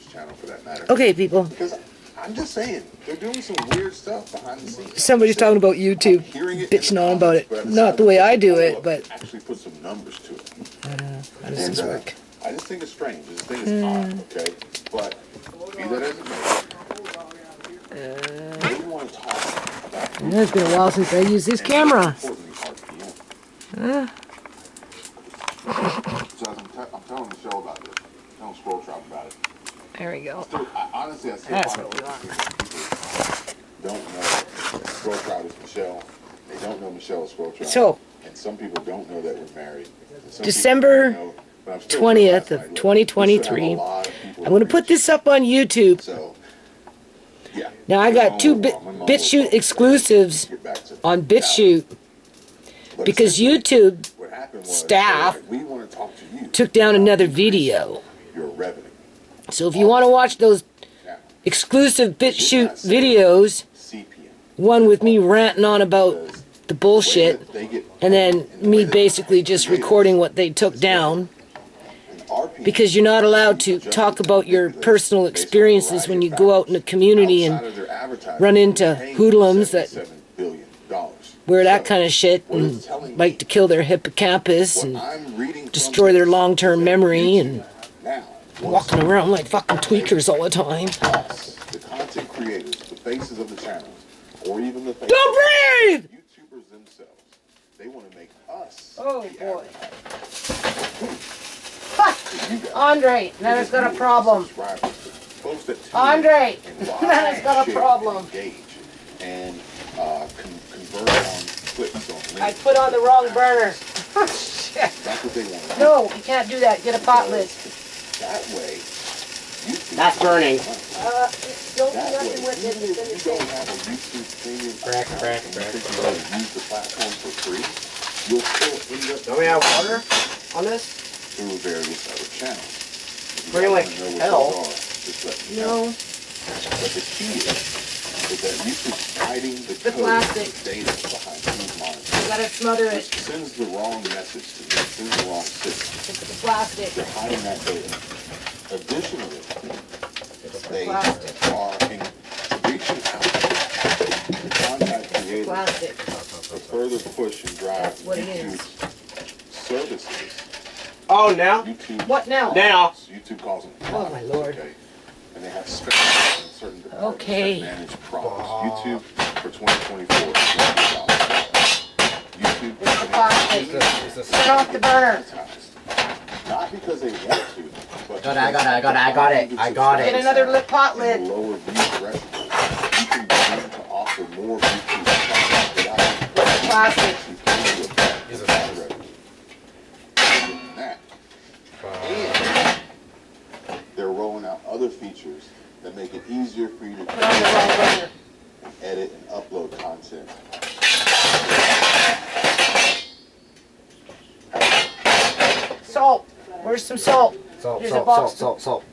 channel for that matter. Okay, people. Because I'm just saying, they're doing some weird stuff behind the scenes. Somebody's talking about YouTube, bitching on about it. Not the way I do it, but actually put some numbers to it. how does this work? I just think it's strange. I just think it's odd, okay? But be that as it may, we want to talk about. It's been a while since I used this camera. I'm telling Michelle about this. Telling Scroll Trap about it. There we go. Honestly, I still That's find what we want. people don't know Scroll Trap is Michelle. They don't know Michelle is Scroll Trap. So, and some people don't know that we're married. December 20th of 2023. I'm going to put this up on YouTube. So, yeah. Now I got two BitChute exclusives on BitChute because YouTube staff took down another video. So if you want to watch those exclusive BitChute videos, one with me ranting on about the bullshit, and then me basically just recording what they took down, because you're not allowed to talk about your personal experiences when you go out in the community and run into hoodlums that wear that kind of shit and like to kill their hippocampus and destroy their long-term memory and walking around like fucking tweakers all the time. The content creators, the faces of the channels, or even the faces Don't breathe! YouTubers themselves, they want to make us. Oh boy. Fuck! Andre, Nana's got a problem. Andre, Nana's got a problem. And convert on clicks on links. I put on the wrong burner. Shit. That's what they want. No, you can't do that. Get a pot lid. That way, that's burning. Don't do nothing with it. It's in the you don't have a YouTube premium crack. use the platform for free, you'll still end up. Don't we have water on this? Through various other channels. Pretty like hell. No. But the key is that YouTube's hiding the code, plastic. the data behind who's monitoring. You gotta smother it. It sends the wrong message to you. It sends the wrong signal. It's the plastic. They're hiding that data. Additionally, they plastic. are reaching out to contact creators Plastic. to further push and drive That's what it is. YouTube's services. Oh, now? YouTube, What now? Now. YouTube calls them Oh, products, my Lord. Okay? And they have specialists in certain departments Okay. that manage products. YouTube for 2024 is $100. YouTube It's the plastic. Set off the burner. not because they want to, but I got Get it. another pot lid. lower view threshold. You can begin to offer more YouTube content without Plastic. They're rolling out other features that make it easier for you to Put on the wrong burner. edit and upload content. Salt. Where's some salt? Here's a box. Salt.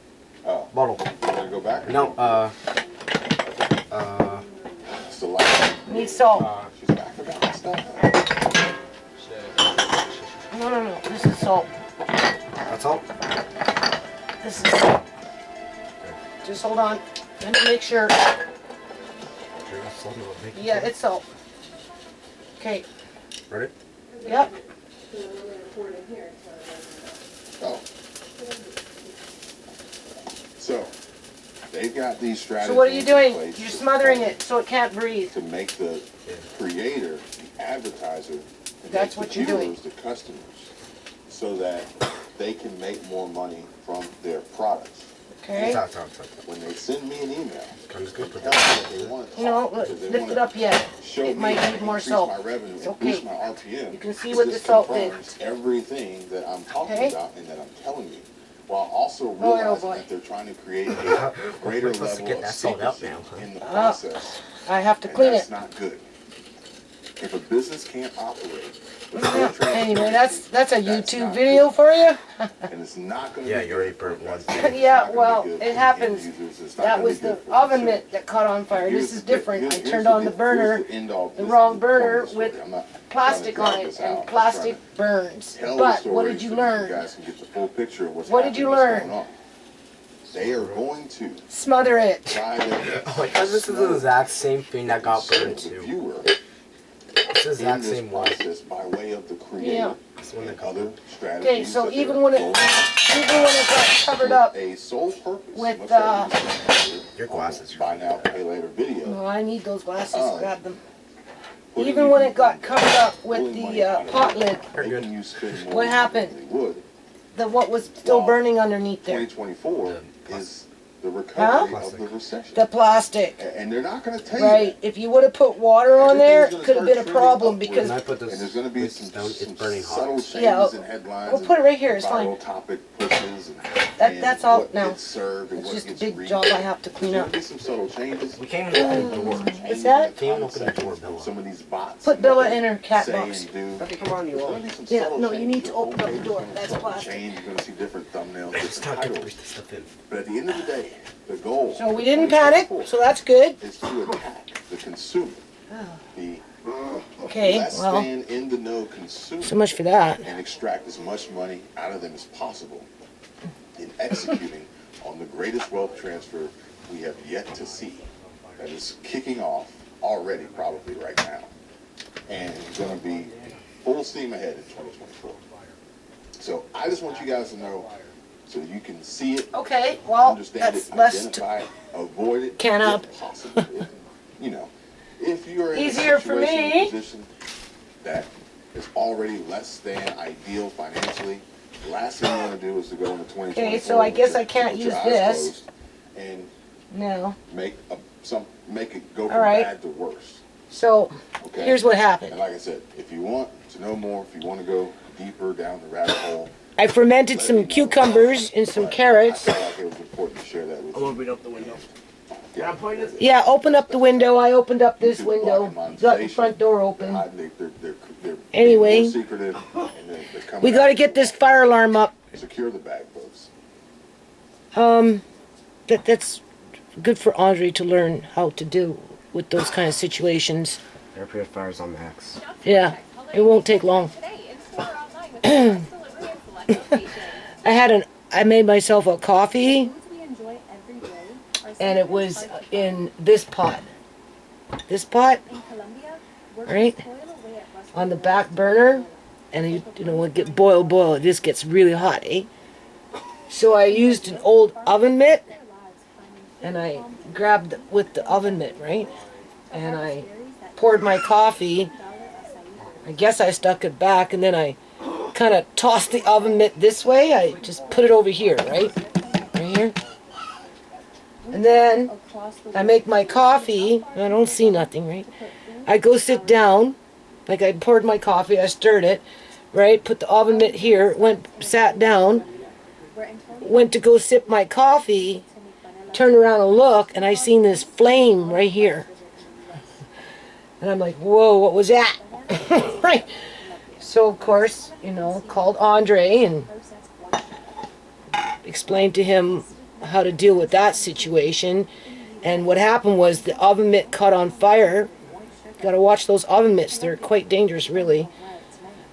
Oh, Bottle. you want to go back? No, Select. Need salt. She's back for that stuff. No. This is salt. that's all. This is salt. Just hold on. Let me make sure. Yeah, it's salt. Okay. Ready? Yep. Oh. So, they've got these strategies. So what are you doing? in place You're smothering it so it can't breathe. to make the creator, the advertiser, and That's make what the you're doing. viewers, the customers, so that they can make more money from their products. Okay. When they send me an email, I'm just gonna put tell me that they want to No, talk, because they lift want it up yet. show It me might how to need more increase salt. my revenue It's and okay. boost my RPM. You can see This what the salt did. confirms everything that I'm talking Okay. about and that I'm telling you, while also Oh, realizing boy. that they're trying to create a greater supposed to level get of that salt out secrecy now, huh? in the process. I have to And clean that's it. not good. If a business can't operate, Anyway, that's a YouTube not video for you. and it's not going to Yeah, be you already good for burnt one. investors, it's Yeah, not gonna well, be good it for happens. end users, it's not That gonna was be the good for oven consumers. mitt that caught on fire. This is different. I Here's turned on the here's burner, the end all the business wrong point burner of the story. with I'm not plastic trying to on drag it, this out. and I'm plastic trying burns. to tell the But story what did you so learn? You guys can get the full picture of what's What did you happening, what's learn? going on. They are going to Smother it. try their Oh my god, this is the exact same thing that got burned the too. viewer It's the in exact this same one. process by way of the creator Yeah. This one that and got other burned. strategies. Okay, so that even they're when it going got covered up with a sole purpose with, much like you said, Your glasses are buy now, pay later video. oh, I need those glasses. Grab them. putting Even you when it in got debt, covered up with pulling the money out of pot it, lid, You're good. making you spend more What than happened? you normally would. the what was still Wow. burning underneath there. 2024 is the recovery Huh? of the recession. The plastic. And they're not going to tell you Right. that. If you would have put water on there, it Everything's could have gonna been a start problem trending because When I put And there's this, going to be this some, down, it's some burning subtle hot. changes Yeah, in headlines. we'll put it right here, it's and viral fine. topic pushes and, That's all what now. gets served and it's what just a gets big read. job I have to clean There's up. going to be some subtle changes. We can't even open the door. And What's you that? get Can't even comment open the door, sections Bella. from some of these bots. Put and Bella what in they her cat say box. and do. Okay, come on, you There's all. gonna be some Yeah, subtle no, you need changes. to open up the Your door. homepage is That's gonna plastic. change. You're going to see different thumbnails, It's different not good to titles. breathe this stuff in. But at the end of the day, the goal So we didn't panic, so that's good. is to attack the consumer. The Okay, less well, than in the know consumer. so much for that. And extract as much money out of them as possible in executing on the greatest wealth transfer we have yet to see. That is kicking off already, probably right now, and it's going to be full steam ahead in 2024. So I just want you guys to know, so you can see it, Okay, well, understand that's it, less identify it, avoid it, Can if up. possible. If, you know, if you're in Easier a for situation, me. position that is already less than ideal financially, the last thing you want to do is to go into 2024. Okay, so I guess with I can't with your use eyes this. closed and No. make it go from All right. bad to worse. So Okay. here's what And happened. like I said, if you want to know more, if you want to go deeper down the rabbit hole, I fermented let me some know. cucumbers and some But carrots. I felt like it was important to share that with I'm you. opening up the window. Yeah, I'm pointing at- Yeah, open up the window. I opened up this YouTube window. blocking Got the front door They're open. hiding, they're Anyway. more secretive, and they're coming We got to after get you. this fire alarm up. Secure the bag, folks. That's good for Andre to learn how to do with those kind of situations. Air purifiers on max. Yeah, it won't take long. I made myself a coffee, and it was in this pot. This pot, right, on the back burner, and you know, when it get boil, it just gets really hot, eh? So I used an old oven mitt, and I grabbed with the oven mitt, right, and I poured my coffee. I guess I stuck it back, and then I kind of tossed the oven mitt this way. I just put it over here, right here. And then I make my coffee. I don't see nothing, right? I go sit down, like I poured my coffee, I stirred it, right? Put the oven mitt here, sat down, went to go sip my coffee, turned around and look, and I seen this flame right here. And I'm like, whoa, what was that? Right. So, of course, you know, called Andre and explained to him how to deal with that situation. And what happened was the oven mitt caught on fire. Got to watch those oven mitts. They're quite dangerous, really.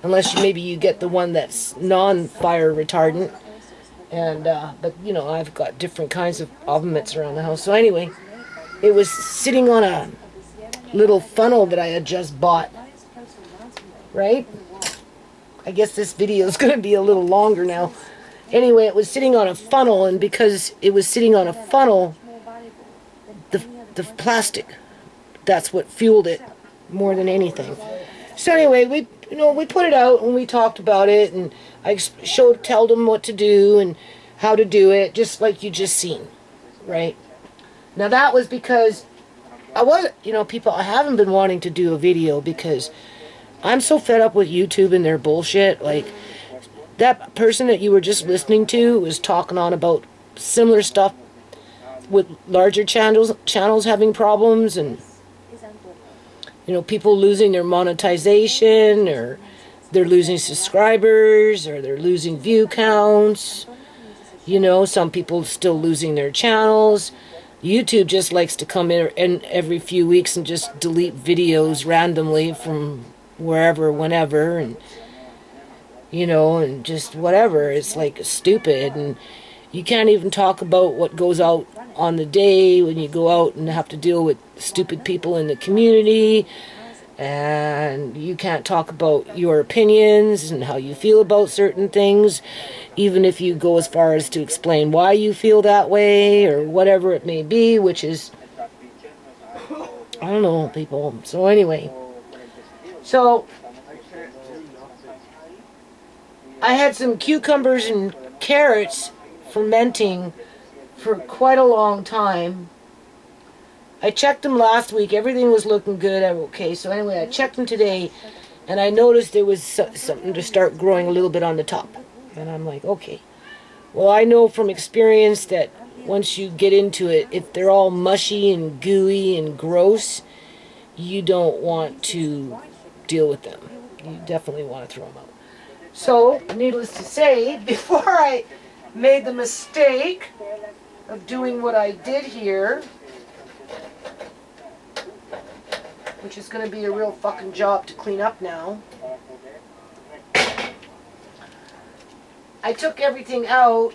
Unless maybe you get the one that's non-fire retardant. And, but, you know, I've got different kinds of oven mitts around the house. So anyway, it was sitting on a little funnel that I had just bought. Right? I guess this video is going to be a little longer now. Anyway, it was sitting on a funnel, and because it was sitting on a funnel, the plastic, that's what fueled it more than anything. So anyway, we put it out and we talked about it, and I told them what to do and how to do it, just like you just seen, right? Now that was because I haven't been wanting to do a video because I'm so fed up with YouTube and their bullshit. Like, that person that you were just listening to was talking on about similar stuff with larger channels having problems, and, you know, people losing their monetization, or they're losing subscribers, or they're losing view counts. You know, some people still losing their channels. YouTube just likes to come in every few weeks and just delete videos randomly from wherever, whenever, and, you know, and just whatever. It's like stupid. And You can't even talk about what goes out on the day when you go out and have to deal with stupid people in the community. And you can't talk about your opinions and how you feel about certain things, even if you go as far as to explain why you feel that way or whatever it may be, which is, I don't know, people. So anyway, so I had some cucumbers and carrots fermenting for quite a long time. I checked them last week. Everything was looking good. Okay, so anyway, I checked them today, and I noticed there was something to start growing a little bit on the top. And I'm like, okay. Well, I know from experience that once you get into it, if they're all mushy and gooey and gross, you don't want to deal with them. You definitely want to throw them out. So, needless to say, before I made the mistake of doing what I did here, which is going to be a real fucking job to clean up now, I took everything out.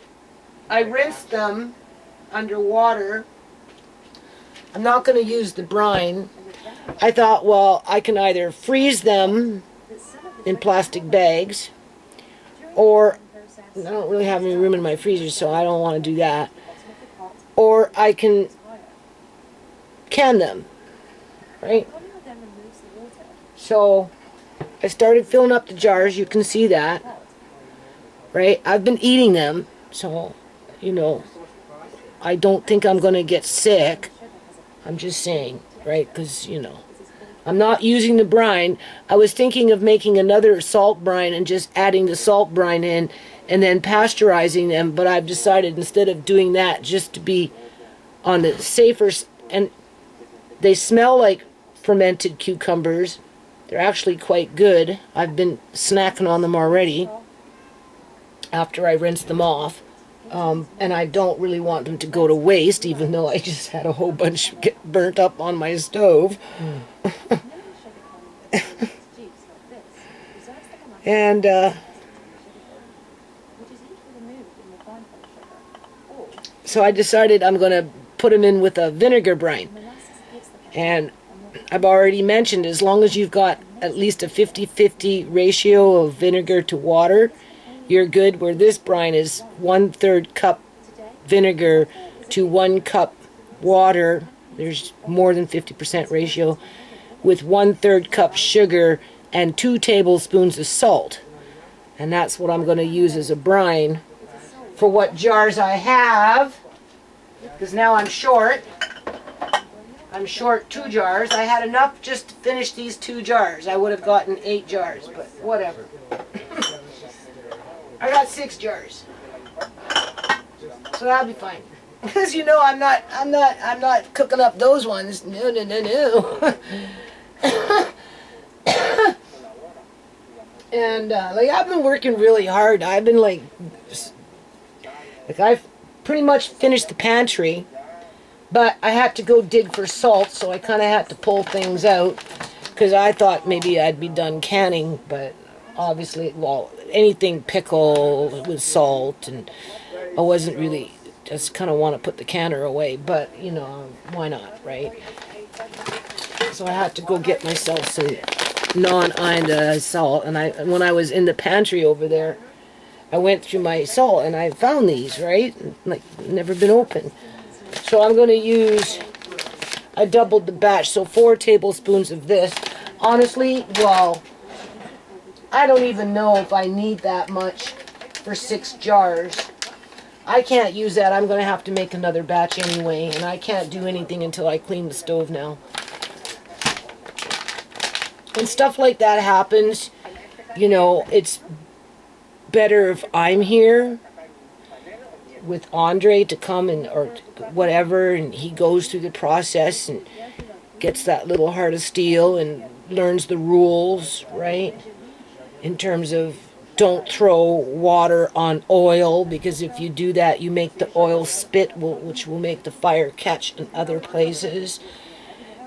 I rinsed them under water. I'm not going to use the brine. I thought, well, I can either freeze them in plastic bags, or I don't really have any room in my freezer, so I don't want to do that. Or I can can them, right? So I started filling up the jars. You can see that, right? I've been eating them, so, you know, I don't think I'm going to get sick. I'm just saying, right? Because, you know, I'm not using the brine. I was thinking of making another salt brine and just adding the salt brine in and then pasteurizing them, but I've decided instead of doing that, just to be on the safer, and they smell like fermented cucumbers. They're actually quite good. I've been snacking on them already after I rinse them off. And I don't really want them to go to waste, even though I just had a whole bunch get burnt up on my stove. And so I decided I'm going to put them in with a vinegar brine. And I've already mentioned, as long as you've got at least a 50-50 ratio of vinegar to water, you're good. Where this brine is 1/3 cup vinegar to 1 cup water. There's more than 50% ratio, with 1/3 cup sugar and 2 tablespoons of salt. And that's what I'm going to use as a brine for what jars I have, because now I'm short. I'm short 2 jars. I had enough just to finish these 2 jars. I would have gotten 8 jars, but whatever. I got 6 jars, so that'll be fine. Because you know I'm not cooking up those ones. No. And like I've been working really hard. I've been like I've pretty much finished the pantry. But I had to go dig for salt, so I kind of had to pull things out, because I thought maybe I'd be done canning, but obviously, well, anything pickle with salt, and I wasn't really, just kind of want to put the canner away, but, you know, why not, right? So I had to go get myself some non-iodized salt, and when I was in the pantry over there, I went through my salt, and I found these, right? Like, never been opened. So I'm going to use, I doubled the batch, so 4 tablespoons of this. Honestly, well, I don't even know if I need that much for 6 jars. I can't use that. I'm going to have to make another batch anyway, and I can't do anything until I clean the stove now. When stuff like that happens, you know, it's better if I'm here with Andre to come and or whatever, and he goes through the process and gets that little heart of steel and learns the rules, right? In terms of don't throw water on oil, because if you do that, you make the oil spit, which will make the fire catch in other places.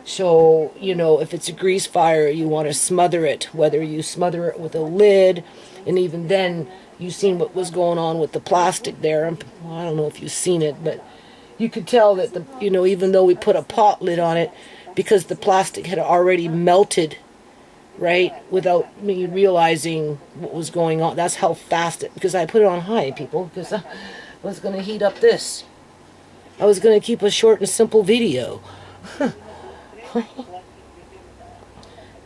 So, you know, if it's a grease fire, you want to smother it, whether you smother it with a lid, and even then, you seen what was going on with the plastic there. Well, I don't know if you've seen it, but you could tell that even though we put a pot lid on it, because the plastic had already melted, right, without me realizing what was going on. That's how fast because I put it on high, people, because I was going to heat up this. I was going to keep a short and simple video.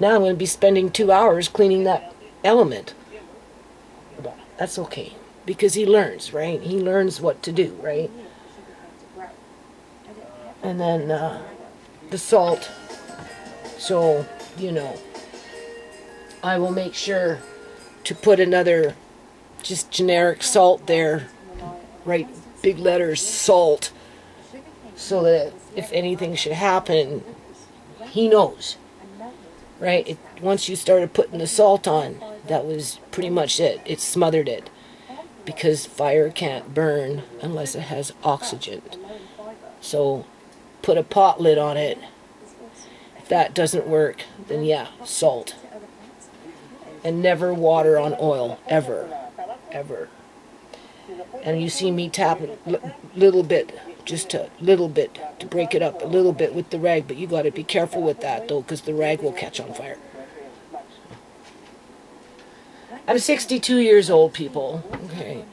Now I'm going to be spending 2 hours cleaning that element. But that's okay, because he learns, right? He learns what to do, right? And then the salt. So, I will make sure to put another just generic salt there, right? Big letters, salt, so that if anything should happen, he knows, right? Once you started putting the salt on, that was pretty much it. It smothered it, because fire can't burn unless it has oxygen. So put a pot lid on it. If that doesn't work, then yeah, salt. And never water on oil, ever, ever. And you see me tap it little bit, just a little bit, to break it up a little bit with the rag, but you got to be careful with that, though, because the rag will catch on fire. I'm 62 years old, people, okay?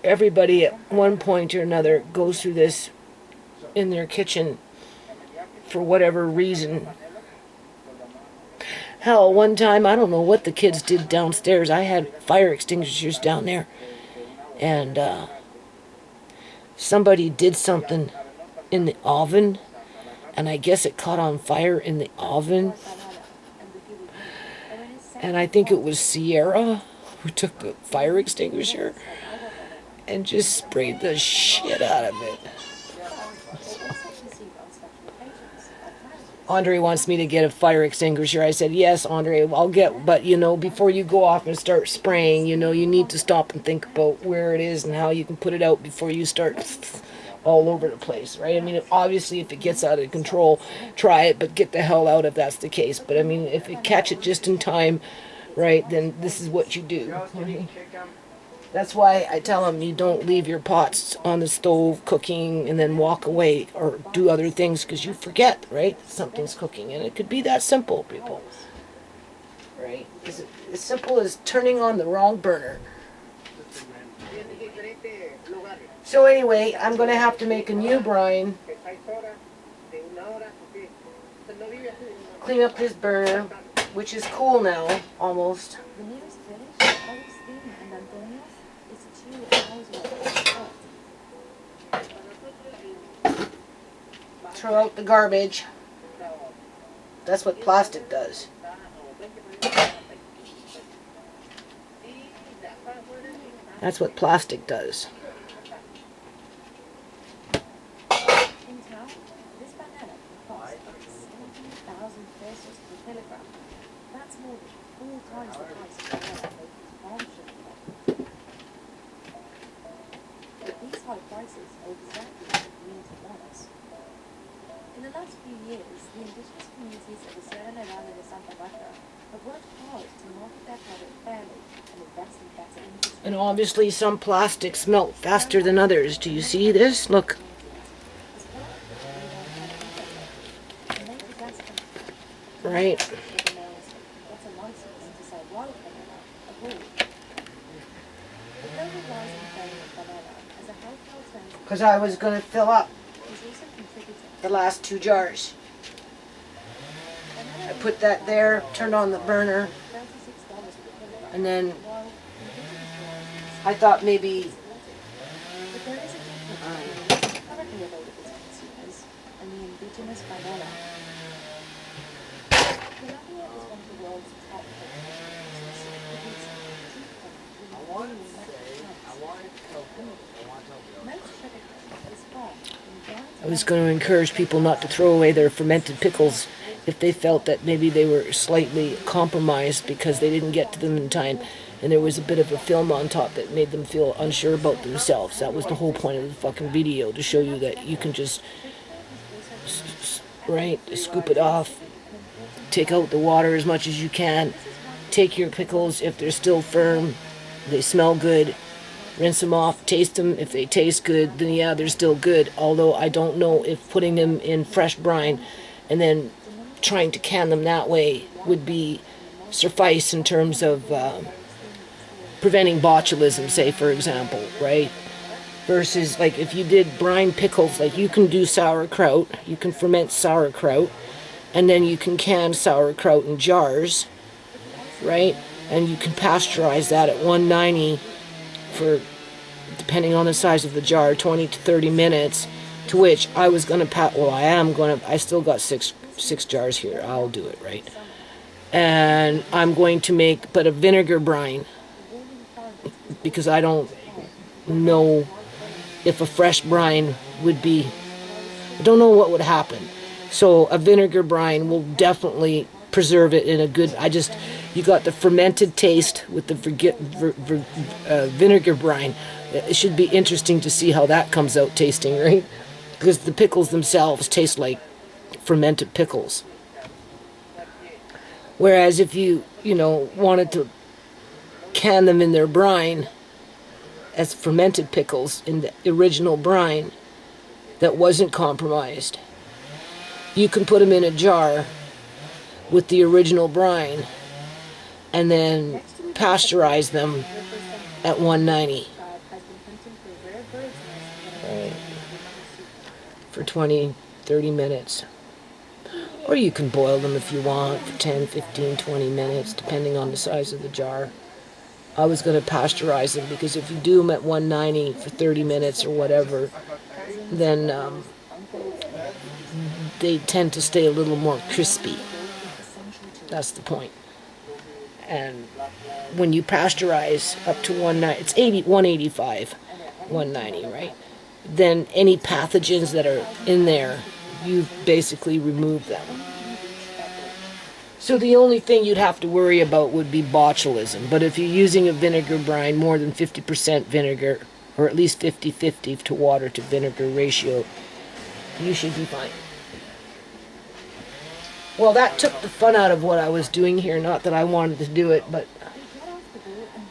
Everybody at one point or another goes through this in their kitchen for whatever reason. Hell, one time, I don't know what the kids did downstairs. I had fire extinguishers down there. And somebody did something in the oven. And I guess it caught on fire in the oven. And I think it was Sierra who took the fire extinguisher and just sprayed the shit out of it. Andre wants me to get a fire extinguisher. I said, yes, Andre, I'll get, but before you go off and start spraying, you need to stop and think about where it is and how you can put it out before you start all over the place, right? I mean, obviously, if it gets out of control, try it, but get the hell out if that's the case. But I mean, if you catch it just in time, right, then this is what you do. That's why I tell them you don't leave your pots on the stove cooking and then walk away or do other things, because you forget, right? Something's cooking, and it could be that simple, people. Right? Is it as simple as turning on the wrong burner? So anyway, I'm going to have to make a new brine. Clean up this burner, which is cool now, almost. Throw out the garbage. That's what plastic does. That's what plastic does. In the last few years, the indigenous communities of the Sierra Nevada de Santa Barbara have worked hard to market their product fairly and invest in better infrastructure. And obviously some plastics melt faster than others. Do you see this? Look. Right. Because I was going to fill up the last 2 jars. I put that there, turned on the burner, and then I thought maybe I was going to encourage people not to throw away their fermented pickles if they felt that maybe they were slightly compromised because they didn't get to them in time and there was a bit of a film on top that made them feel unsure about themselves. That was the whole point of the fucking video, to show you that you can just, right, scoop it off, take out the water as much as you can, take your pickles if they're still firm, they smell good, rinse them off, taste them. If they taste good, then yeah, they're still good. Although I don't know if putting them in fresh brine and then trying to can them that way would be suffice in terms of preventing botulism, say, for example, right? Versus, like, if you did brine pickles, like, you can do sauerkraut, you can ferment sauerkraut, and then you can can sauerkraut in jars, right? And you can pasteurize that at 190 for, depending on the size of the jar, 20 to 30 minutes, to which I was going to, I still got six jars here. I'll do it, right? And I'm going to make, but a vinegar brine, because I don't know if a fresh brine would be, I don't know what would happen. So a vinegar brine will definitely preserve it in a good, you got the fermented taste with the vinegar brine. It should be interesting to see how that comes out tasting, right? Because the pickles themselves taste like fermented pickles. Whereas if you wanted to can them in their brine as fermented pickles in the original brine that wasn't compromised, you can put them in a jar with the original brine and then pasteurize them at 190 for 20, 30 minutes. Or you can boil them if you want for 10, 15, 20 minutes, depending on the size of the jar. I was going to pasteurize them because if you do them at 190 for 30 minutes or whatever, then they tend to stay a little more crispy. That's the point. And when you pasteurize up to 190, it's 185, 190, right? Then any pathogens that are in there, you've basically removed them. So the only thing you'd have to worry about would be botulism. But if you're using a vinegar brine, more than 50% vinegar, or at least 50-50 to water to vinegar ratio, you should be fine. Well, that took the fun out of what I was doing here. Not that I wanted to do it, but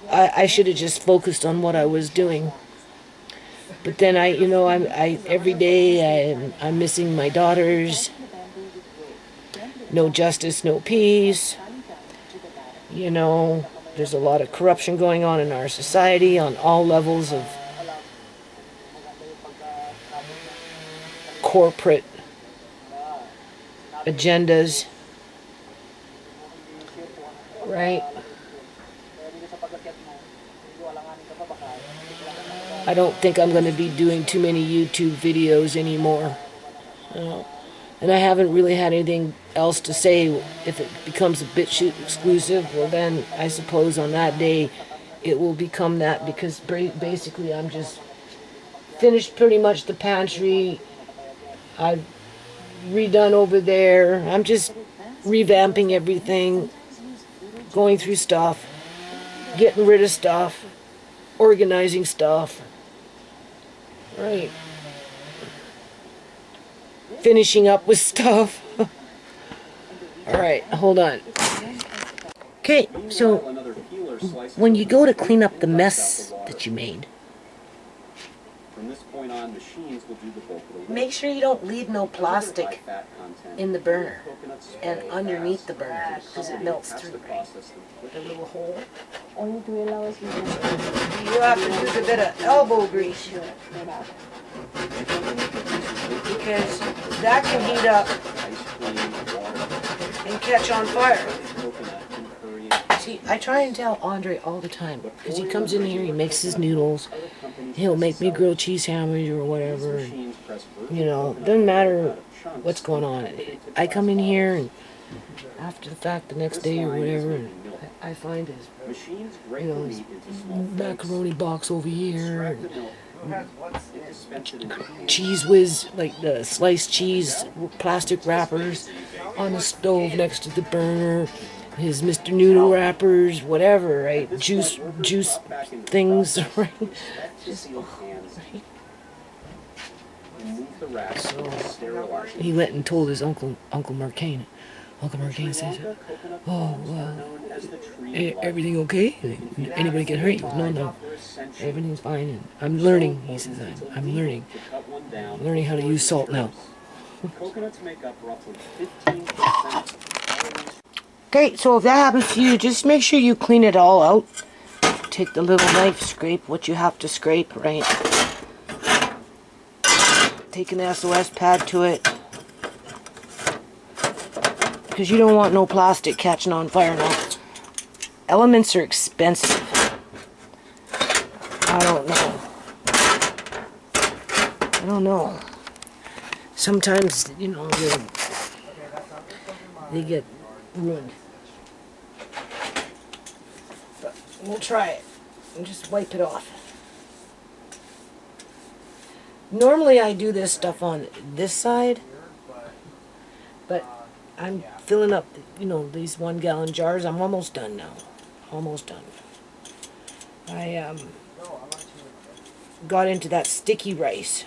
I should have just focused on what I was doing. But then I every day I'm missing my daughters. No justice, no peace. There's a lot of corruption going on in our society on all levels of corporate agendas, right? I don't think I'm going to be doing too many YouTube videos anymore. And I haven't really had anything else to say. If it becomes a BitChute exclusive, well then I suppose on that day it will become that, because basically I'm just finished pretty much the pantry. I've redone over there. I'm just revamping everything, going through stuff, getting rid of stuff, organizing stuff. Right. Finishing up with stuff. Alright, hold on. Okay, so when you go to clean up the mess that you made, from this point on, machines will do the bulk of the work. make sure you don't leave no plastic in the burner and underneath the burner, because it melts through, right? The little hole. Only to allow us to You have to use a bit of elbow grease, because that can heat up and catch on fire. See, I try and tell Andre all the time, because he comes in here, he makes his noodles, he'll make me grilled cheese sandwich or whatever, and, doesn't matter what's going on. I come in here, and after the fact, the next day or whatever, and I find his, his macaroni box over here, and cheese whiz, like the sliced cheese plastic wrappers on the stove next to the burner, his Mr. Noodle wrappers, whatever, right? Juice things, right? So he went and told his Uncle Marcane, Welcome, Hurricane Sri says, Lanka coconut oh, palms are known as the tree of life. everything okay? Anybody get hurt? He goes, no, no. Everything's fine. And I'm learning, he says, I'm learning. I'm learning how to use salt now. Coconuts make up roughly 15%. Okay, so if that happens to you, just make sure you clean it all out. Take the little knife, scrape what you have to scrape, right? Take an SOS pad to it. Because you don't want no plastic catching on fire now. Elements are expensive. I don't know. Sometimes, you know, they get ruined. But we'll try it and just wipe it off. Normally I do this stuff on this side, but I'm filling up, you know, these 1 gallon jars. I'm almost done now. Almost done. I got into that sticky rice.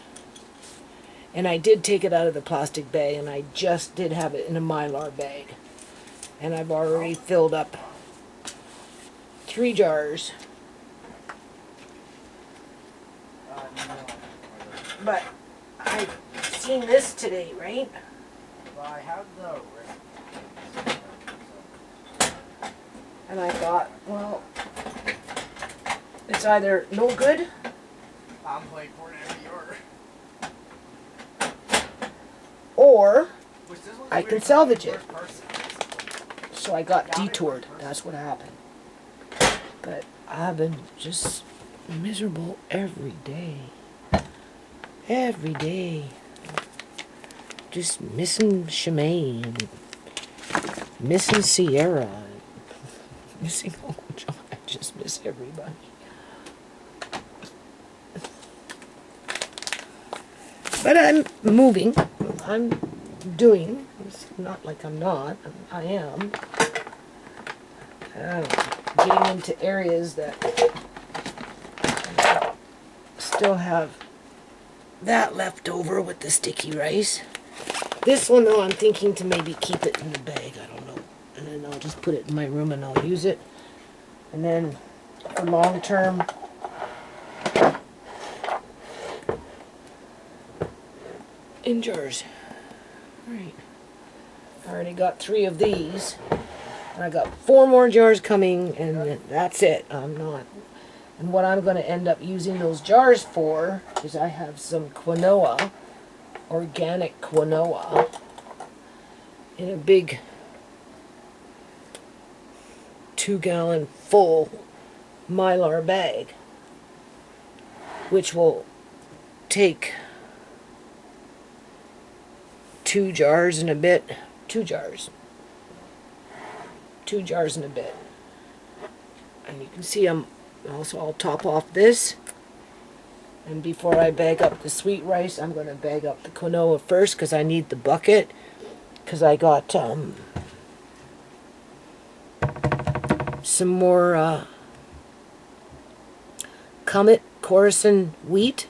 And I did take it out of the plastic bag, and I just did have it in a Mylar bag. And I've already filled up 3 jars. But I've seen this today, right? Well, I have the And I thought, well, it's either no good I'm playing for it every year. or I can salvage it. So I got detoured. That's what happened. But I've been just miserable every day. Every day. Just missing Shemaine. Missing Sierra. Missing Uncle John. I just miss everybody. But I'm moving. I'm doing. It's not like I'm not. I am. Getting into areas that still have that left over with the sticky rice. This one, though, I'm thinking to maybe keep it in the bag. I don't know. And then I'll just put it in my room and I'll use it. And then for long term, in jars. Right. I already got 3 of these. And I got 4 more jars coming, and that's it. I'm not. And what I'm going to end up using those jars for is I have some quinoa, organic quinoa, in a big 2-gallon full Mylar bag, which will take 2 jars and a bit. 2 jars. 2 jars and a bit. And you can see I'll top off this. And before I bag up the sweet rice, I'm going to bag up the quinoa first because I need the bucket. Because I got some more Comet Coruscant wheat,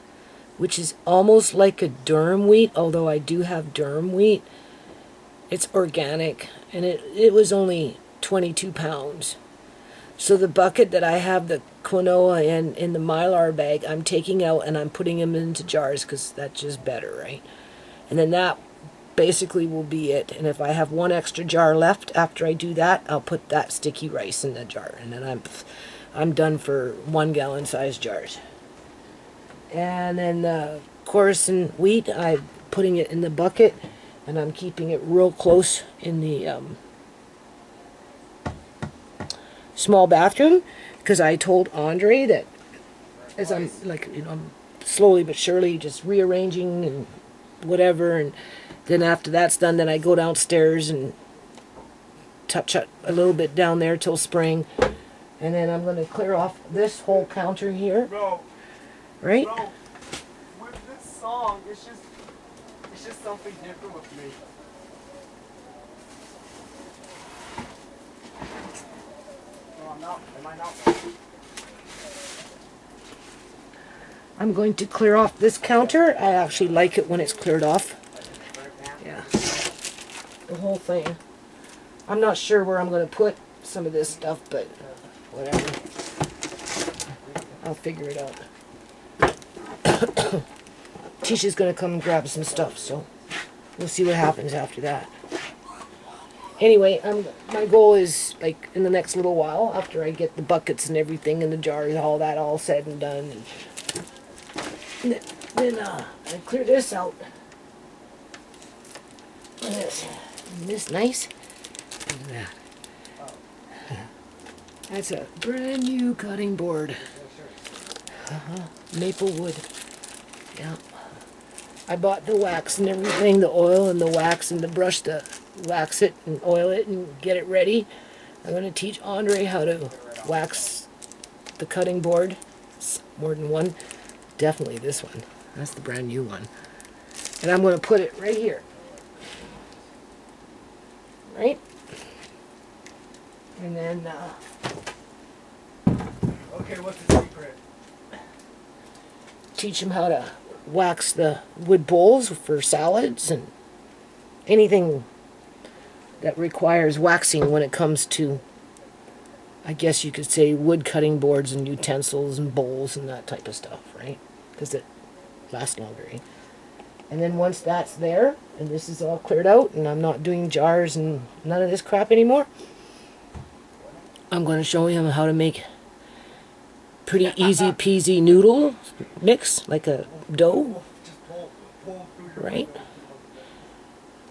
which is almost like a durum wheat, although I do have durum wheat. It's organic, and it was only 22 pounds. So the bucket that I have the quinoa in the Mylar bag, I'm taking out and I'm putting them into jars because that's just better, right? And then that basically will be it. And if I have 1 extra jar left after I do that, I'll put that sticky rice in the jar. And then I'm done for 1 gallon size jars. And then the Coruscant wheat, I'm putting it in the bucket, and I'm keeping it real close in the small bathroom, because I told Andre that as I'm I'm slowly but surely just rearranging and whatever, and then after that's done, then I go downstairs and touch up a little bit down there till spring, and then I'm going to clear off this whole counter here. Bro, right? bro, with this song, it's just something different with me. No, I'm not. Am I not? I'm going to clear off this counter. I actually like it when it's cleared off. Yeah. The whole thing. I'm not sure where I'm going to put some of this stuff, but whatever. I'll figure it out. Tisha's going to come and grab some stuff, so we'll see what happens after that. Anyway, my goal is, like, in the next little while, after I get the buckets and everything and the jars, all that all said and done, and then I clear this out. Look at this. Isn't this nice? Look at that. That's a brand new cutting board. Maple wood. Yeah. I bought the wax and everything, the oil and the wax and the brush to wax it and oil it and get it ready. I'm going to teach Andre how to wax the cutting board. It's more than one. Definitely this one. That's the brand new one. And I'm going to put it right here. Right? And then, Okay, what's the secret? teach him how to wax the wood bowls for salads and anything that requires waxing when it comes to, I guess you could say, wood cutting boards and utensils and bowls and that type of stuff, right? Because it lasts longer, eh? And then once that's there, and this is all cleared out, and I'm not doing jars and none of this crap anymore, I'm going to show him how to make pretty easy peasy noodle mix, like a dough, right?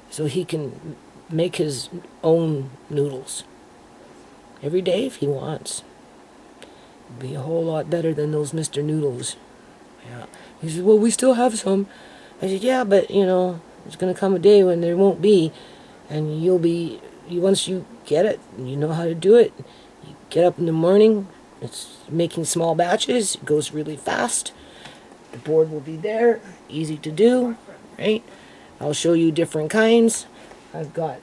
So he can make his own noodles every day if he wants. It'd be a whole lot better than those Mr. Noodles. Yeah. He said, well, we still have some. I said, yeah, but, you know, there's going to come a day when there won't be, and once you get it, and you know how to do it, you get up in the morning, it's making small batches, it goes really fast, the board will be there, easy to do, right? I'll show you different kinds. I've got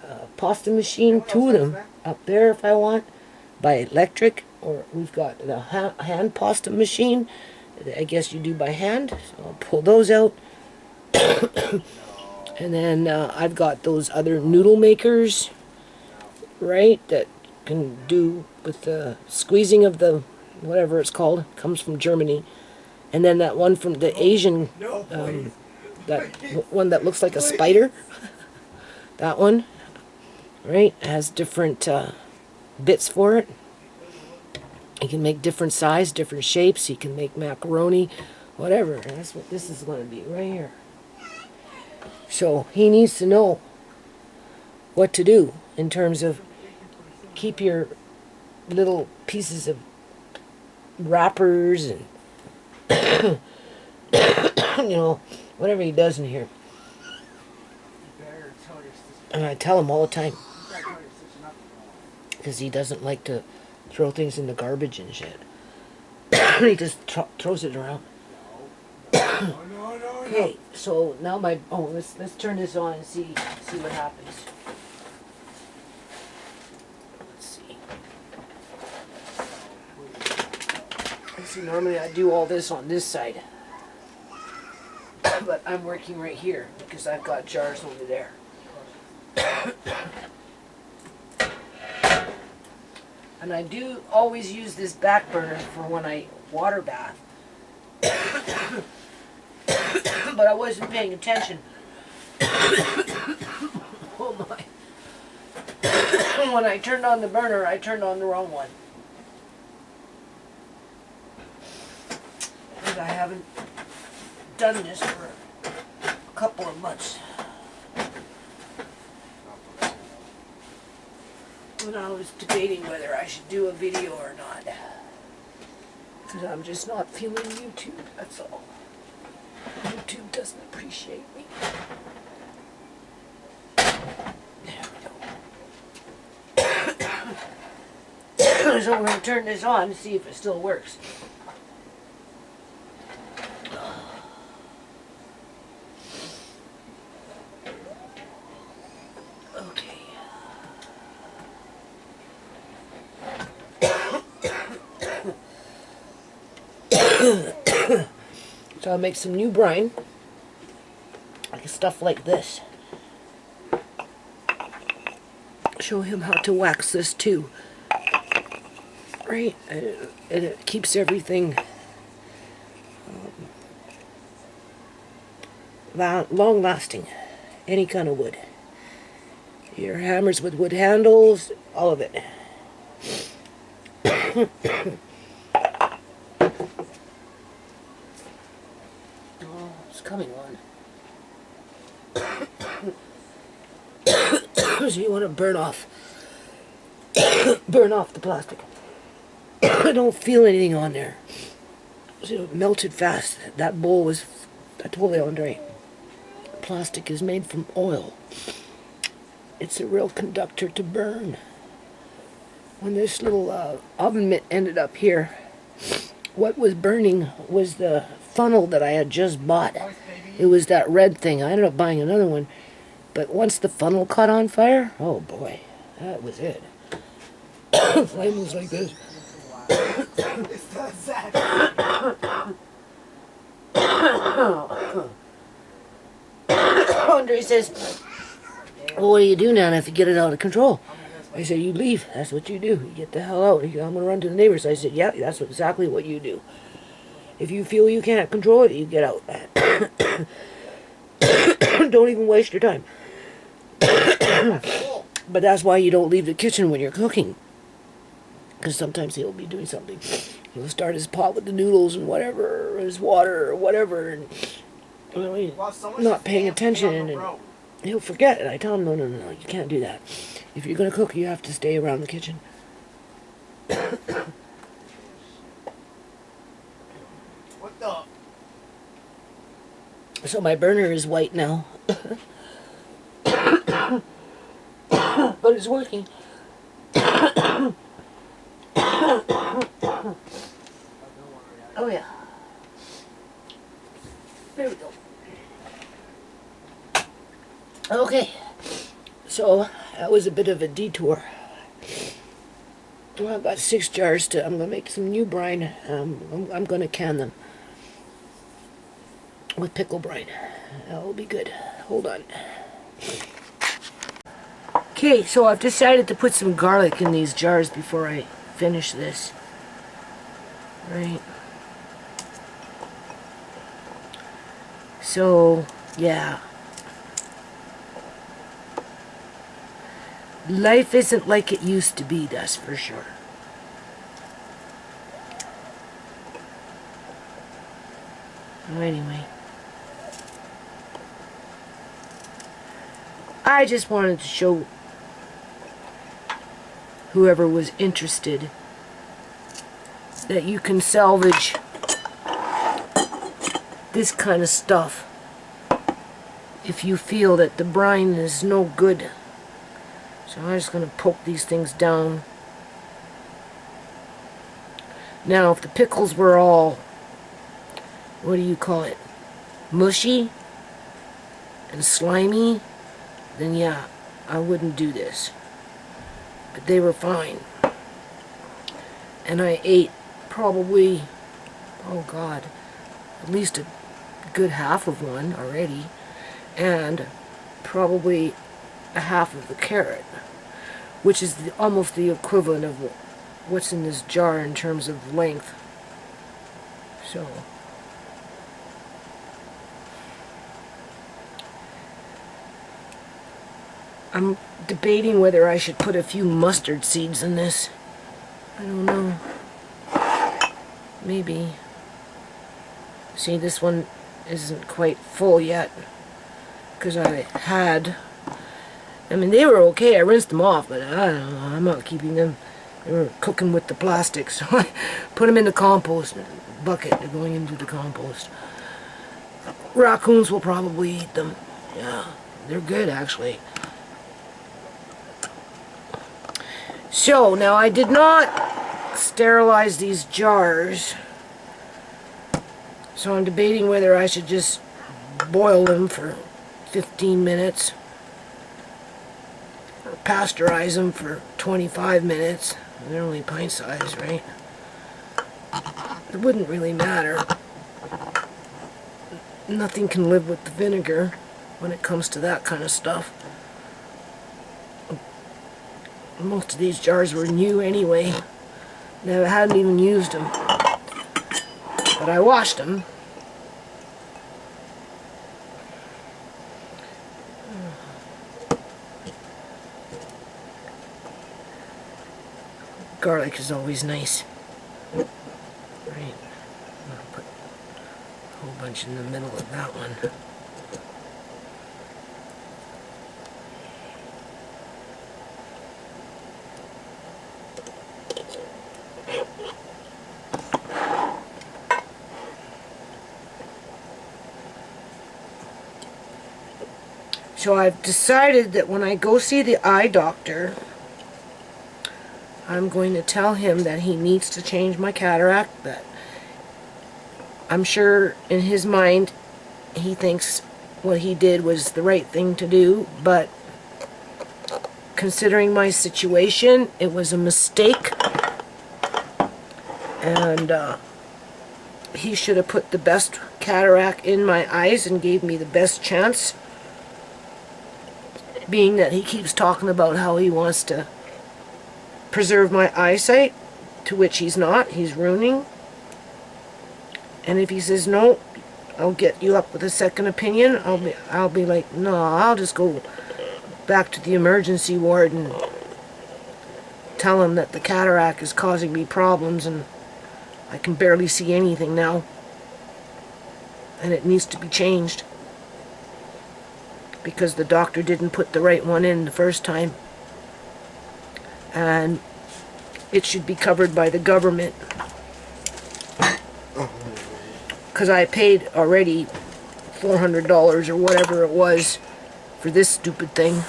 a pasta machine, 2 of them up there if I want, by electric, or we've got the hand pasta machine, I guess you do by hand, so I'll pull those out. And then I've got those other noodle makers, right, that can do with the squeezing of the, whatever it's called, comes from Germany. And then that one from the Asian, that one that looks like a spider, that one, right, has different bits for it. You can make different size, different shapes. You can make macaroni, whatever. And that's what this is going to be right here. So he needs to know what to do in terms of keep your little pieces of wrappers and you know, whatever he does in here. And I tell him all the time, because he doesn't like to throw things in the garbage and shit. He just throws it around. Okay, so now let's turn this on and see what happens. Let's see. Normally I do all this on this side, but I'm working right here because I've got jars over there. And I do always use this back burner for when I water bath. But I wasn't paying attention. Oh my. When I turned on the burner, I turned on the wrong one. And I haven't done this for a couple of months. And I was debating whether I should do a video or not. Because I'm just not feeling YouTube, that's all. YouTube doesn't appreciate me. There we go. So we're going to turn this on and see if it still works. Okay. So I'll make some new brine, like stuff like this. show him how to wax this too. Right? And it keeps everything long lasting. Any kind of wood. Your hammers with wood handles, all of it. Oh, it's coming on. So you want to burn off the plastic. I don't feel anything on there. So it melted fast. That bowl was, I told Andre, plastic is made from oil. It's a real conductor to burn. When this little oven mitt ended up here, what was burning was the funnel that I had just bought. It was that red thing. I ended up buying another one. But once the funnel caught on fire, oh boy, that was it. Flame was like this. Andre says, well, what do you do now if you get it out of control? I said, you leave. That's what you do. You get the hell out. He goes, I'm going to run to the neighbors. I said, yeah, that's exactly what you do. If you feel you can't control it, you get out. Don't even waste your time. But that's why you don't leave the kitchen when you're cooking. Because sometimes he'll be doing something. He'll start his pot with the noodles and whatever, or his water or whatever, and not paying attention, and he'll forget. And I tell him, no, you can't do that. If you're going to cook, you have to stay around the kitchen. What the? So my burner is white now. But it's working. Oh yeah. There we go. Okay. So that was a bit of a detour. Well, I've got 6 jars to. I'm gonna make some new brine. I'm gonna can them with pickle brine. That'll be good. Hold on. Okay, so I've decided to put some garlic in these jars before I finish this. Right. So, yeah. Life isn't like it used to be, that's for sure. Anyway. I just wanted to show whoever was interested that you can salvage this kind of stuff if you feel that the brine is no good. So I'm just going to poke these things down. Now if the pickles were all, what do you call it, mushy and slimy, then yeah, I wouldn't do this. But they were fine. And I ate probably, oh God, at least a good half of one already, and probably a half of the carrot, which is almost the equivalent of what's in this jar in terms of length. So I'm debating whether I should put a few mustard seeds in this. I don't know. Maybe. See, this one isn't quite full yet, because I mean, they were okay. I rinsed them off, but I don't know. I'm not keeping them. They were cooking with the plastic, so I put them in the compost bucket. They're going into the compost. Raccoons will probably eat them. Yeah, they're good, actually. So, now I did not sterilize these jars, so I'm debating whether I should just boil them for 15 minutes or pasteurize them for 25 minutes. They're only pint size, right? It wouldn't really matter. Nothing can live with the vinegar when it comes to that kind of stuff. Most of these jars were new anyway. I hadn't even used them. But I washed them. Garlic is always nice. Right. I'm gonna put a whole bunch in the middle of that one. So I've decided that when I go see the eye doctor, I'm going to tell him that he needs to change my cataract. That I'm sure in his mind he thinks what he did was the right thing to do, but considering my situation, it was a mistake, and he should have put the best cataract in my eyes and gave me the best chance, being that he keeps talking about how he wants to preserve my eyesight, to which he's not. He's ruining. And if he says no, I'll get you up with a second opinion, I'll be like, no, I'll just go back to the emergency ward and tell him that the cataract is causing me problems and I can barely see anything now and it needs to be changed because the doctor didn't put the right one in the first time, and it should be covered by the government, because I paid already $400 or whatever it was for this stupid thing,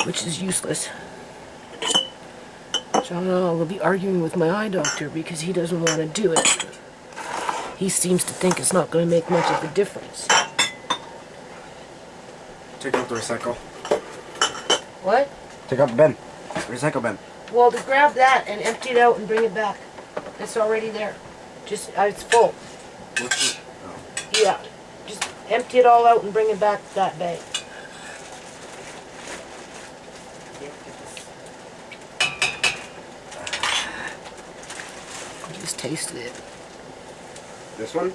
which is useless. So I don't know, I'll be arguing with my eye doctor because he doesn't want to do it. He seems to think it's not going to make much of a difference. Take out the recycle. What? Take out the bin. Recycle bin. Well, to grab that and empty it out and bring it back. It's already there. Just, it's full. What's it? Oh. Yeah. Just empty it all out and bring it back to that bag. I just tasted it. This one?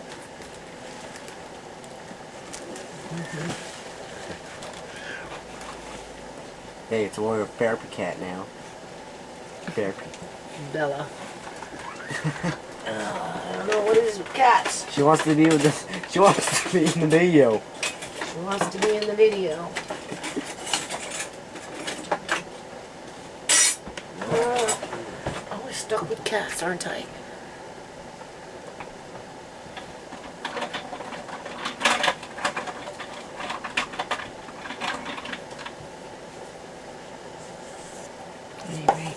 Mm-hmm. Hey, it's a loyal therapy cat now. Therapy. Bella. I don't know what it is with cats. She wants to be with this. She wants to be in the video. She wants to be in the video. I'm always stuck with cats, aren't I? Anyway,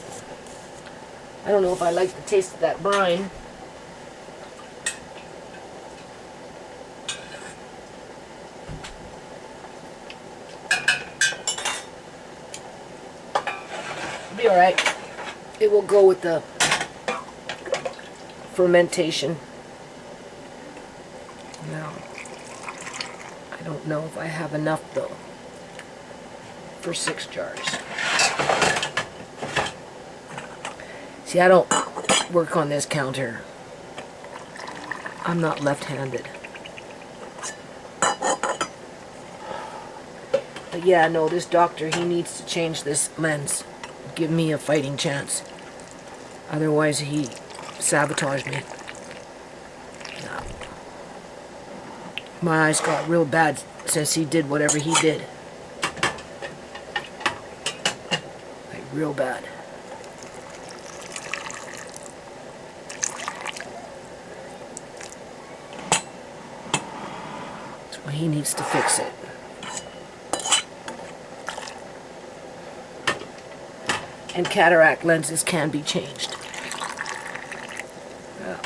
I don't know if I like the taste of that brine. It'll be alright. It will go with the fermentation. Now, I don't know if I have enough though for 6 jars. See, I don't work on this counter. I'm not left-handed. But yeah, no, this doctor, he needs to change this lens. Give me a fighting chance. Otherwise, he sabotaged me. No. My eyes got real bad since he did whatever he did. Like, real bad. So he needs to fix it. And cataract lenses can be changed. Yeah.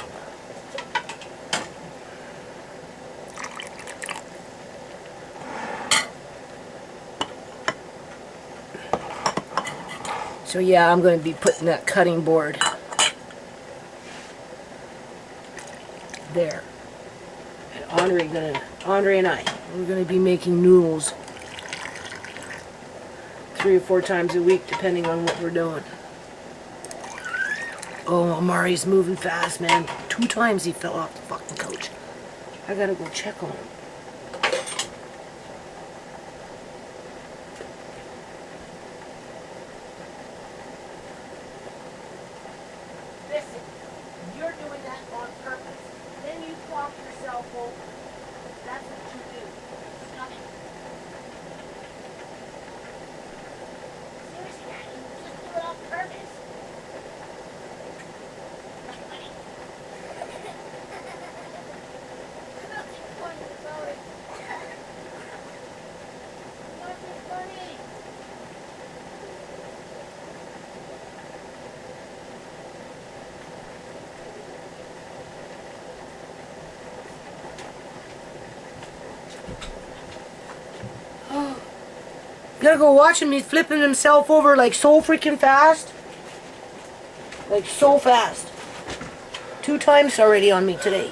So yeah, I'm going to be putting that cutting board there. And Andre and I, we're going to be making noodles 3 or 4 times a week, depending on what we're doing. Oh, Amari's moving fast, man. 2 times he fell off the fucking couch. I gotta go check on him. Listen, you're doing that on purpose. Then you flop yourself over. That's what you do. Stop it. Seriously, Daddy, you just do it on purpose. Not funny. Nothing funny about it. Nothing funny. You gotta go watch him. He's flipping himself over like so freaking fast. Like so fast. 2 times already on me today.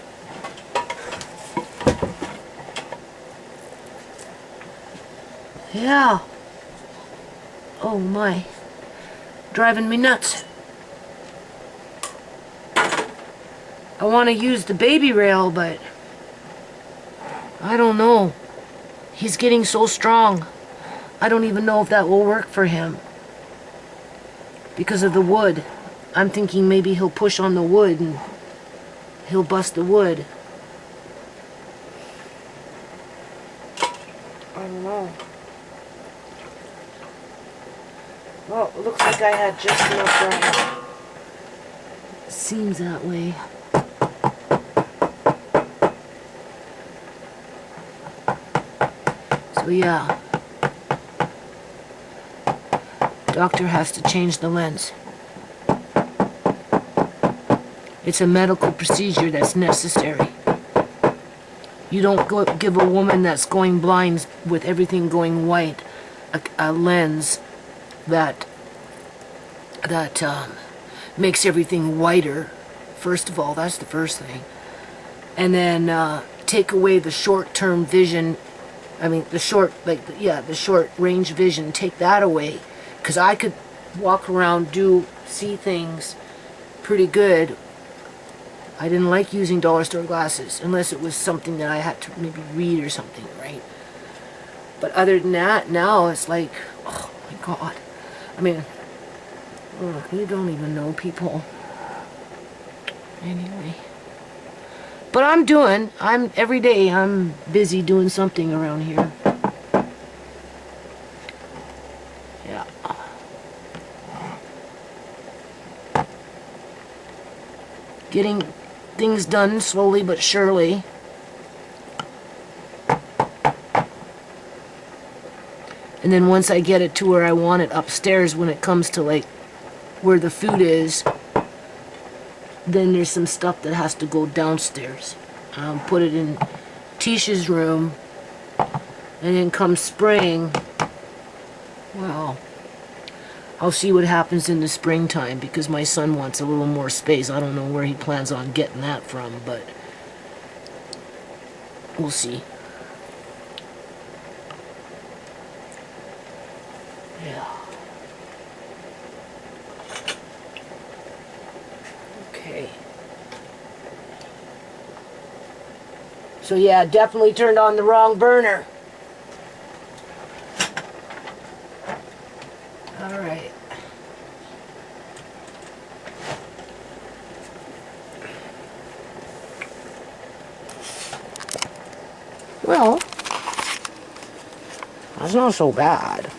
Yeah. Oh my. Driving me nuts. I want to use the baby rail, but I don't know. He's getting so strong. I don't even know if that will work for him. Because of the wood. I'm thinking maybe he'll push on the wood and he'll bust the wood. I don't know. Well, it looks like I had just enough room. Seems that way. So yeah. Doctor has to change the lens. It's a medical procedure that's necessary. You don't give a woman that's going blind with everything going white a lens that makes everything whiter. First of all, that's the first thing. And then take away the short-term vision. I mean, the short range vision. Take that away. Because I could walk around, see things pretty good. I didn't like using dollar store glasses unless it was something that I had to maybe read or something, right? But other than that, now it's like, oh my God. I mean, you don't even know people. Anyway. But every day I'm busy doing something around here. Yeah. Getting things done slowly but surely. And then once I get it to where I want it upstairs, when it comes to like where the food is, then there's some stuff that has to go downstairs. Put it in Tisha's room, and then come spring, well, I'll see what happens in the springtime, because my son wants a little more space. I don't know where he plans on getting that from, but we'll see. Yeah. Okay. So yeah, definitely turned on the wrong burner. All right. Well, that's not so bad.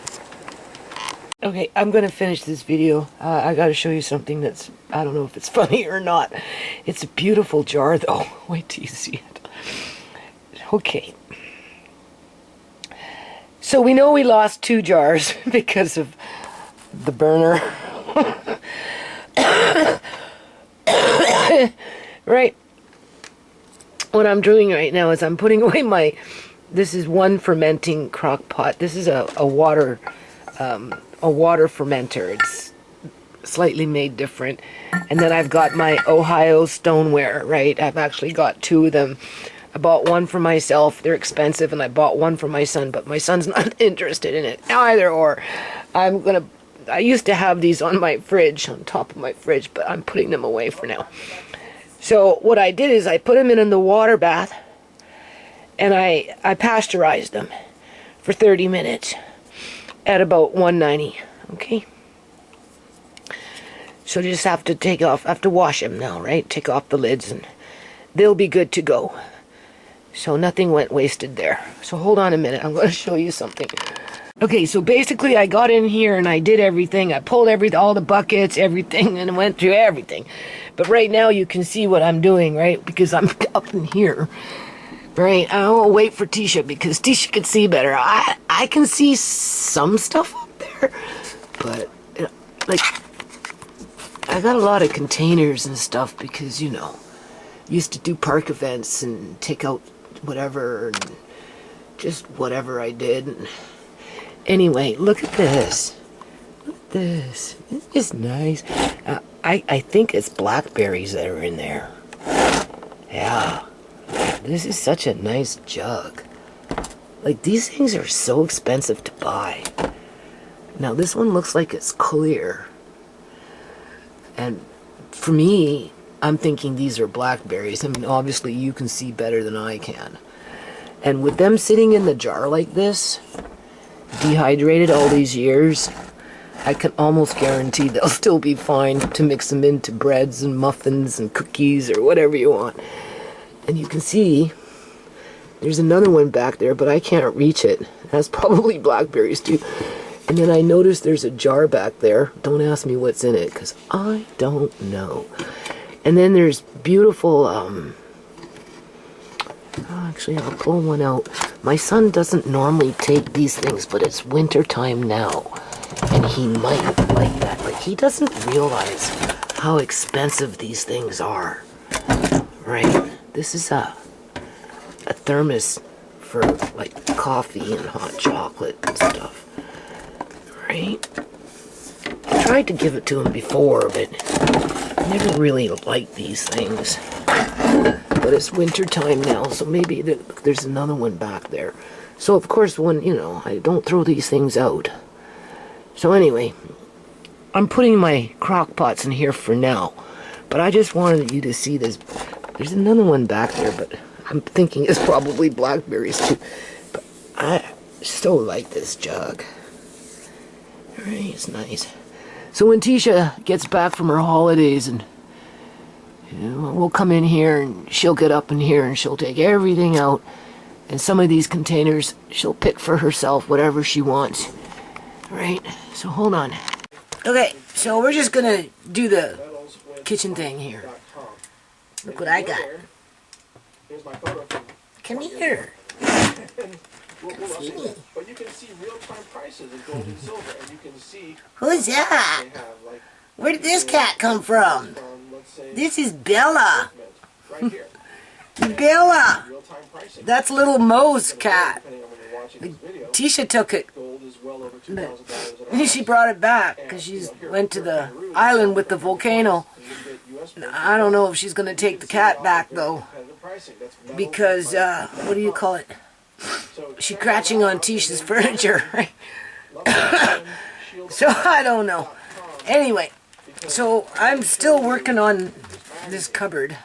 Okay, I'm going to finish this video. I got to show you something that's, I don't know if it's funny or not. It's a beautiful jar, though. Wait till you see it. Okay. So we know we lost 2 jars because of the burner. Right. What I'm doing right now is I'm putting away this is one fermenting crock pot. This is a water fermenter. It's slightly made different. And then I've got my Ohio stoneware, right? I've actually got 2 of them. I bought one for myself. They're expensive, and I bought one for my son, but my son's not interested in it either. I used to have these on my fridge, on top of my fridge, but I'm putting them away for now. So what I did is I put them in the water bath, and I pasteurized them for 30 minutes at about 190, okay? So you just have to wash them now, right? Take off the lids and they'll be good to go. So nothing went wasted there. So hold on a minute, I'm going to show you something. Okay, so basically I got in here and I did everything. I pulled all the buckets, everything, and went through everything. But right now you can see what I'm doing, right? Because I'm up in here, right? I will wait for Tisha because Tisha can see better. I can see some stuff up there, but like I got a lot of containers and stuff because, you know, used to do park events and take out whatever and just whatever I did. And anyway, look at this. Look at this. It's nice. I think it's blackberries that are in there. Yeah. This is such a nice jug. Like, these things are so expensive to buy. Now, this one looks like it's clear. And for me, I'm thinking these are blackberries. I mean, obviously, you can see better than I can. And with them sitting in the jar like this, dehydrated all these years, I can almost guarantee they'll still be fine to mix them into breads and muffins and cookies or whatever you want. And you can see there's another one back there, but I can't reach it. That's probably blackberries too. And then I noticed there's a jar back there. Don't ask me what's in it, because I don't know. And then there's beautiful, actually I'll pull one out. My son doesn't normally take these things, but it's winter time now. And he might like that. Like, he doesn't realize how expensive these things are. Right? This is a thermos for, like, coffee and hot chocolate and stuff. Right? I tried to give it to him before, but I never really liked these things. But it's winter time now, so maybe there's another one back there. So, of course, I don't throw these things out. So anyway, I'm putting my crock pots in here for now. But I just wanted you to see this. There's another one back there, but I'm thinking it's probably blackberries too. But I so like this jug. Alright, it's nice. So when Tisha gets back from her holidays, and we'll come in here and she'll get up in here and she'll take everything out. And some of these containers she'll pick for herself whatever she wants. Right? So hold on. Okay, so we're just gonna do the kitchen thing here. Look what I got. Come here. But you can see real-time prices in gold and silver, and you can see who's that? Where did this cat come from? This is Bella. Bella. That's little Mo's cat. Tisha took it. She brought it back because she went to the island with the volcano. I don't know if she's going to take the cat back, though, because, what do you call it? She's scratching on Tisha's furniture, right? So, I don't know. Anyway, so I'm still working on this cupboard.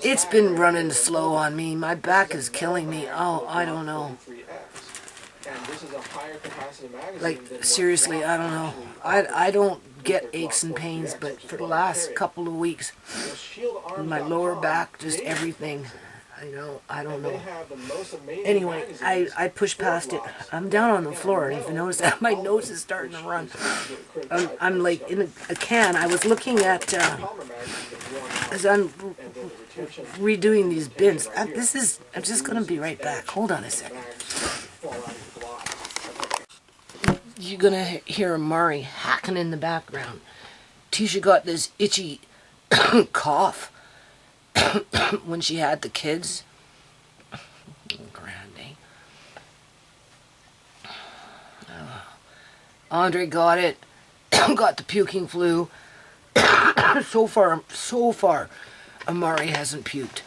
It's been running slow on me. My back is killing me. Oh, I don't know. Like, seriously, I don't know. I don't get aches and pains, but for the last couple of weeks, in my lower back, just everything. I don't know. Anyway, I pushed past it. I'm down on the floor, and if you notice that, my nose is starting to run. I'm like in a can. I was looking at, as I'm redoing these bins. I'm just going to be right back. Hold on a second. You're going to hear Amari hacking in the background. Tisha got this itchy cough when she had the kids. Grande. Andre got it. Got the puking flu. So far, Amari hasn't puked.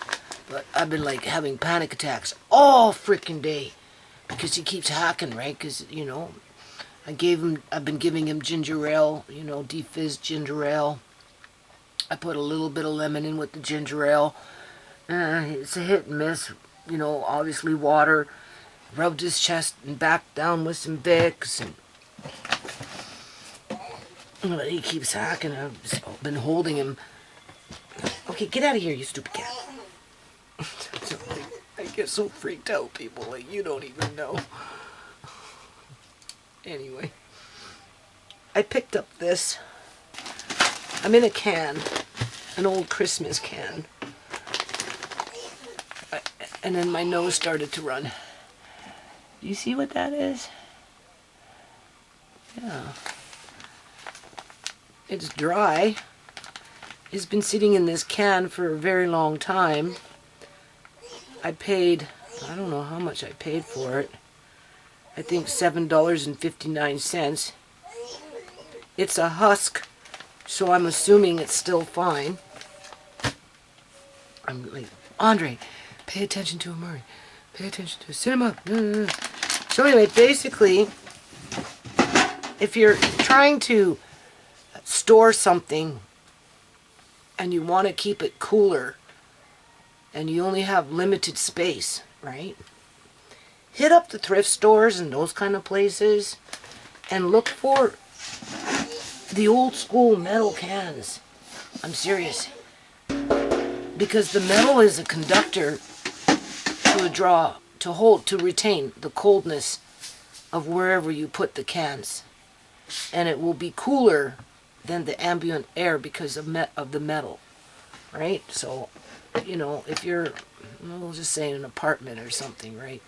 But I've been like having panic attacks all freaking day because he keeps hacking, right? Because, I've been giving him ginger ale, you know, defizzed ginger ale. I put a little bit of lemon in with the ginger ale. It's a hit and miss, you know, obviously water. Rubbed his chest and back down with some Vicks, but he keeps hacking. I've been holding him. Okay, get out of here, you stupid cat. I get so freaked out, people, like you don't even know. Anyway, I picked up this. I'm in a can, an old Christmas can. And then my nose started to run. Do you see what that is? Yeah. It's dry. It's been sitting in this can for a very long time. I don't know how much I paid for it. I think $7.59. It's a husk, so I'm assuming it's still fine. I'm like, Andre, pay attention to him, Murray. Pay attention to him. Sit him up. No. So anyway, basically, if you're trying to store something and you want to keep it cooler and you only have limited space, right? Hit up the thrift stores and those kind of places and look for the old school metal cans. I'm serious. Because the metal is a conductor to retain the coldness of wherever you put the cans. And it will be cooler than the ambient air because of the metal, right? So, you know, if you're, we'll just say in an apartment or something, right?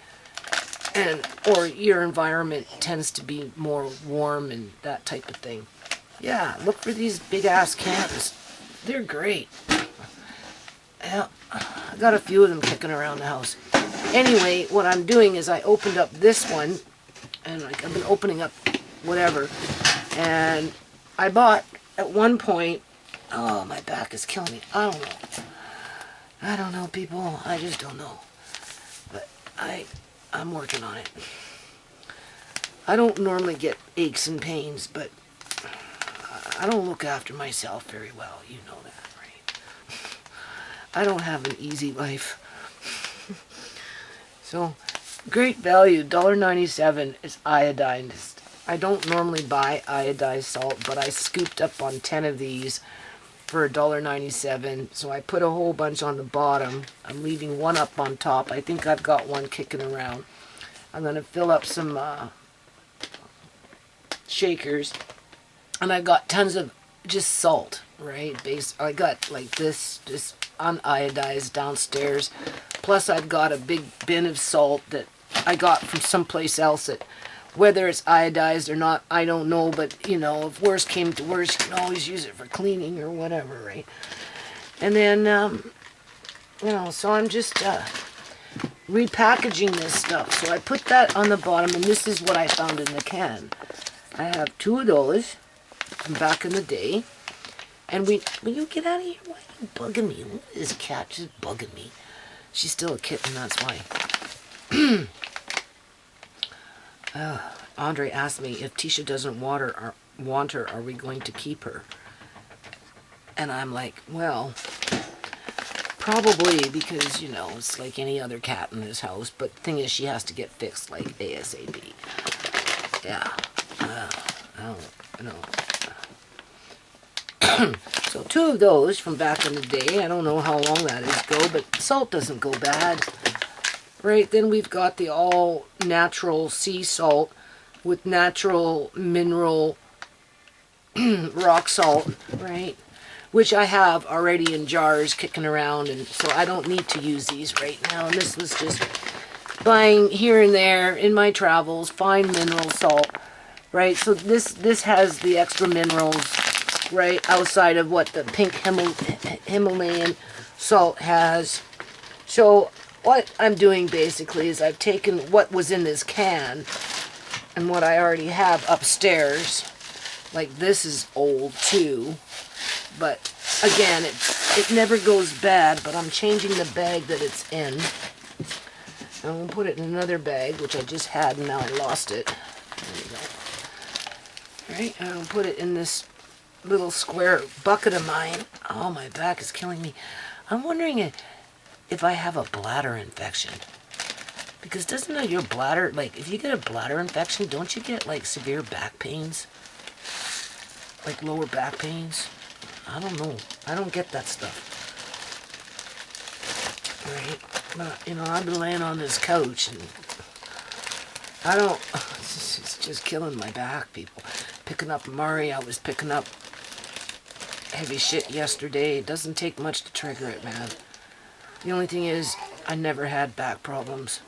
Or your environment tends to be more warm and that type of thing. Yeah, look for these big ass cans. They're great. Yeah, I got a few of them kicking around the house. Anyway, what I'm doing is I opened up this one, and like I've been opening up whatever, and I bought at one point, oh, my back is killing me. I don't know, people. I just don't know. But I'm working on it. I don't normally get aches and pains, but I don't look after myself very well. You know that, right? I don't have an easy life. So, great value, $1.97 is iodized. I don't normally buy iodized salt, but I scooped up on 10 of these for $1.97. So I put a whole bunch on the bottom. I'm leaving one up on top. I think I've got one kicking around. I'm going to fill up some shakers. And I've got tons of just salt, right? I got like this, just uniodized downstairs. Plus I've got a big bin of salt that I got from someplace else that, whether it's iodized or not, I don't know, but, you know, if worse came to worse, you can always use it for cleaning or whatever, right? And then, you know, so I'm just repackaging this stuff. So I put that on the bottom, and this is what I found in the can. I have 2 of those from back in the day. And will you get out of here? Why are you bugging me? Look at this cat just bugging me. She's still a kitten, that's why. Andre asked me, if Tisha doesn't want her, are we going to keep her? And I'm like, well, probably, because, you know, it's like any other cat in this house. But the thing is, she has to get fixed, like, ASAP. Yeah. I don't know. So 2 of those from back in the day. I don't know how long that is ago, but salt doesn't go bad. Right, then we've got the all natural sea salt with natural mineral rock salt, right? Which I have already in jars kicking around, and so I don't need to use these right now. And this was just buying here and there in my travels, fine mineral salt, right? So this has the extra minerals, right, outside of what the pink Himalayan salt has. So what I'm doing basically is I've taken what was in this can and what I already have upstairs. Like, this is old too, but again, it never goes bad, but I'm changing the bag that it's in. I'm going to put it in another bag, which I just had and now I lost it. There you go. Alright, and I'll put it in this little square bucket of mine. Oh, my back is killing me. I'm wondering if I have a bladder infection. Because doesn't your bladder, like, if you get a bladder infection, don't you get, like, severe back pains? Like, lower back pains? I don't know. I don't get that stuff. Right? But, you know, I've been laying on this couch, and I don't, it's just killing my back, people. Picking up Murray, I was picking up heavy shit yesterday. It doesn't take much to trigger it, man. The only thing is, I never had back problems.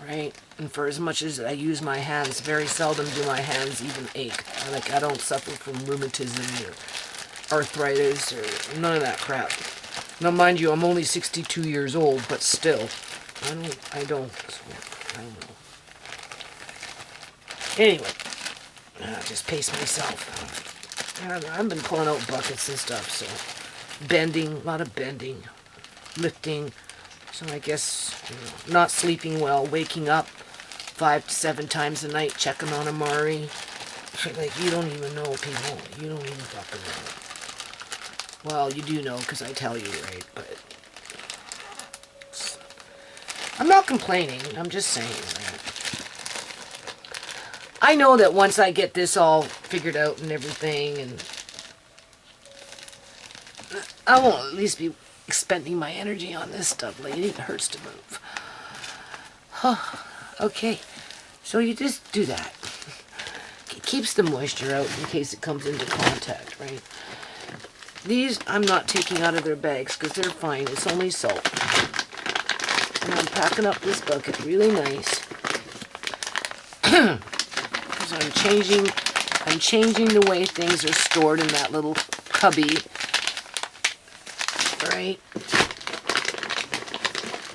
Right? And for as much as I use my hands, very seldom do my hands even ache. Like, I don't suffer from rheumatism or arthritis or none of that crap. Now, mind you, I'm only 62 years old, but still, I don't know. Anyway, I just pace myself. I've been pulling out buckets and stuff, so bending, a lot of bending, lifting. So I guess, you know, not sleeping well, waking up 5 to 7 times a night, checking on Amari. Like, you don't even know, people. You don't even fucking know. Well, you do know, because I tell you, right? But I'm not complaining. I'm just saying, right? I know that once I get this all figured out and everything, and I won't at least be expending my energy on this stuff, lady. It hurts to move. Okay, so you just do that. It keeps the moisture out in case it comes into contact, right? These I'm not taking out of their bags because they're fine. It's only salt. And I'm packing up this bucket really nice. Because I'm changing the way things are stored in that little cubby. Right?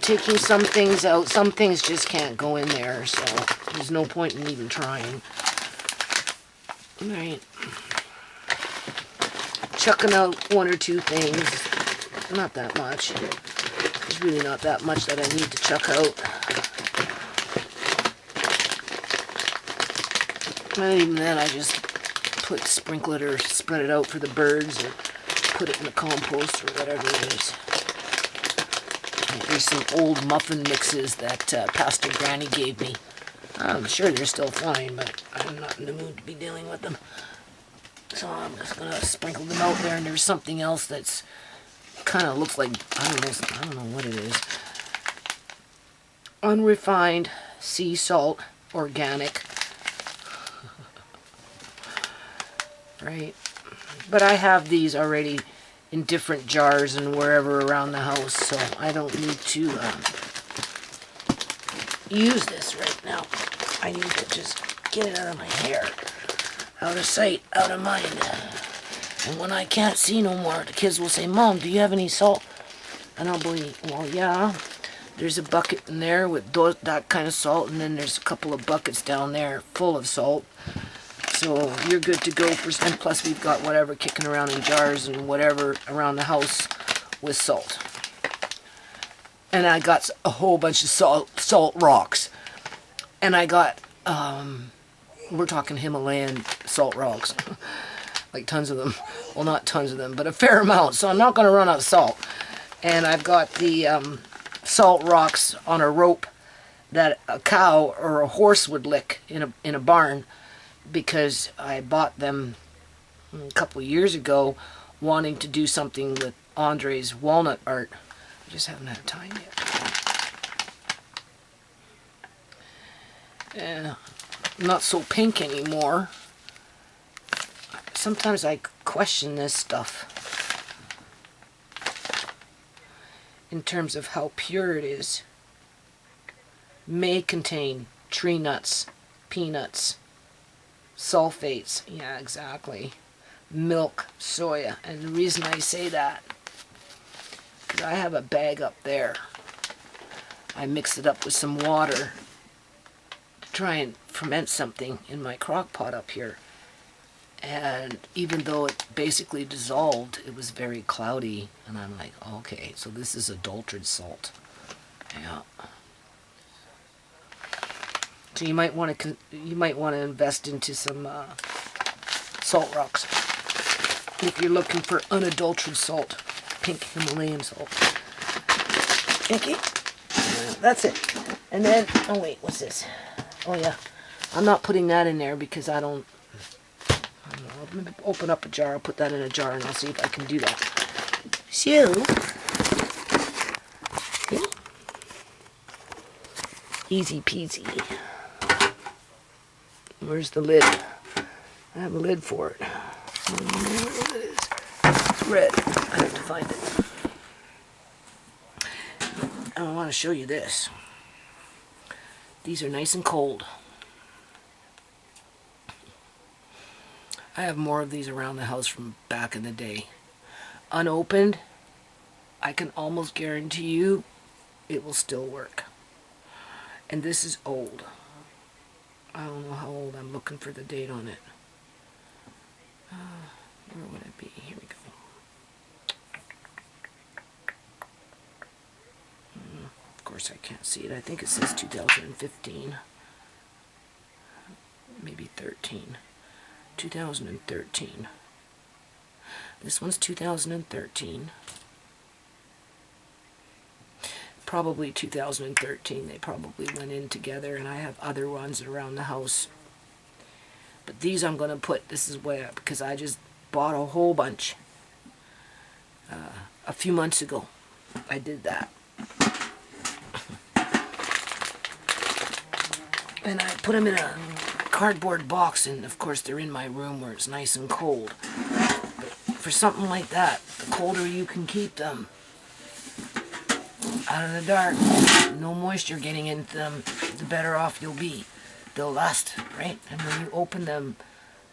Taking some things out. Some things just can't go in there, so there's no point in even trying. Right. Chucking out 1 or 2 things. Not that much. There's really not that much that I need to chuck out. And even then, I just sprinkle it or spread it out for the birds, or put it in the compost or whatever it is. There's some old muffin mixes that Pastor Granny gave me. I'm sure they're still fine, but I'm not in the mood to be dealing with them. So I'm just going to sprinkle them out there, and there's something else that's kind of looks like, I don't know what it is. Unrefined sea salt, organic. Right? But I have these already in different jars and wherever around the house, so I don't need to use this right now. I need to just get it out of my hair. Out of sight, out of mind. And when I can't see no more, the kids will say, Mom, do you have any salt? And I'll be, well, yeah. There's a bucket in there with that kind of salt, and then there's a couple of buckets down there full of salt. So you're good to go for, and plus we've got whatever kicking around in jars and whatever around the house with salt. And I got a whole bunch of salt rocks. And I got, we're talking Himalayan salt rocks. Like tons of them. Well, not tons of them, but a fair amount. So I'm not going to run out of salt. And I've got the salt rocks on a rope that a cow or a horse would lick in a barn. Because I bought them a couple of years ago, wanting to do something with Andre's walnut art. I just haven't had time yet. Not so pink anymore. Sometimes I question this stuff in terms of how pure it is. May contain tree nuts, peanuts, sulfates, yeah, exactly. Milk, soya, and the reason I say that, because I have a bag up there. I mix it up with some water to try and ferment something in my crock pot up here. And even though it basically dissolved, it was very cloudy, and I'm like, okay, so this is adulterated salt. Yeah. So you might want to invest into some salt rocks. If you're looking for unadulterated salt, pink Himalayan salt. Pinky? That's it. And then, oh wait, what's this? Oh yeah, I'm not putting that in there because I don't know, I'll maybe open up a jar, I'll put that in a jar and I'll see if I can do that. So, yeah. Easy peasy. Where's the lid? I have a lid for it. I don't know where it is. It's red. I have to find it. I want to show you this. These are nice and cold. I have more of these around the house from back in the day. Unopened, I can almost guarantee you it will still work. And this is old. I don't know how old. I'm looking for the date on it. Where would it be? Here we go. Of course I can't see it. I think it says 2015. Maybe 13. 2013. This one's 2013. Probably 2013. They probably went in together, and I have other ones around the house. But these I'm going to put, this is where, because I just bought a whole bunch a few months ago. I did that. And I put them in a cardboard box, and of course they're in my room where it's nice and cold. But for something like that, the colder you can keep them out of the dark, no moisture getting into them, the better off you'll be. They'll last, right? And when you open them,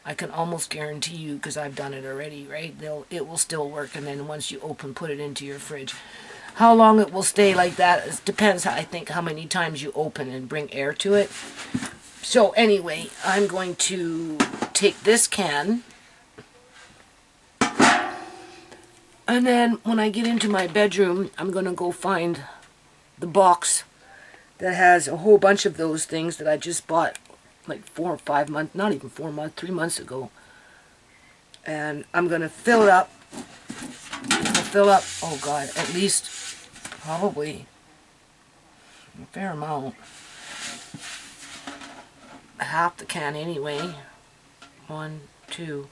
I can almost guarantee you, because I've done it already, right? It will still work, and then once you open, put it into your fridge. How long it will stay like that, it depends, I think, how many times you open and bring air to it. So anyway, I'm going to take this can, and then when I get into my bedroom, I'm going to go find the box that has a whole bunch of those things that I just bought like 4 or 5 months, not even 4 months, 3 months ago. And I'm going to fill it up. Oh God, at least probably a fair amount. Half the can anyway. 1, 2,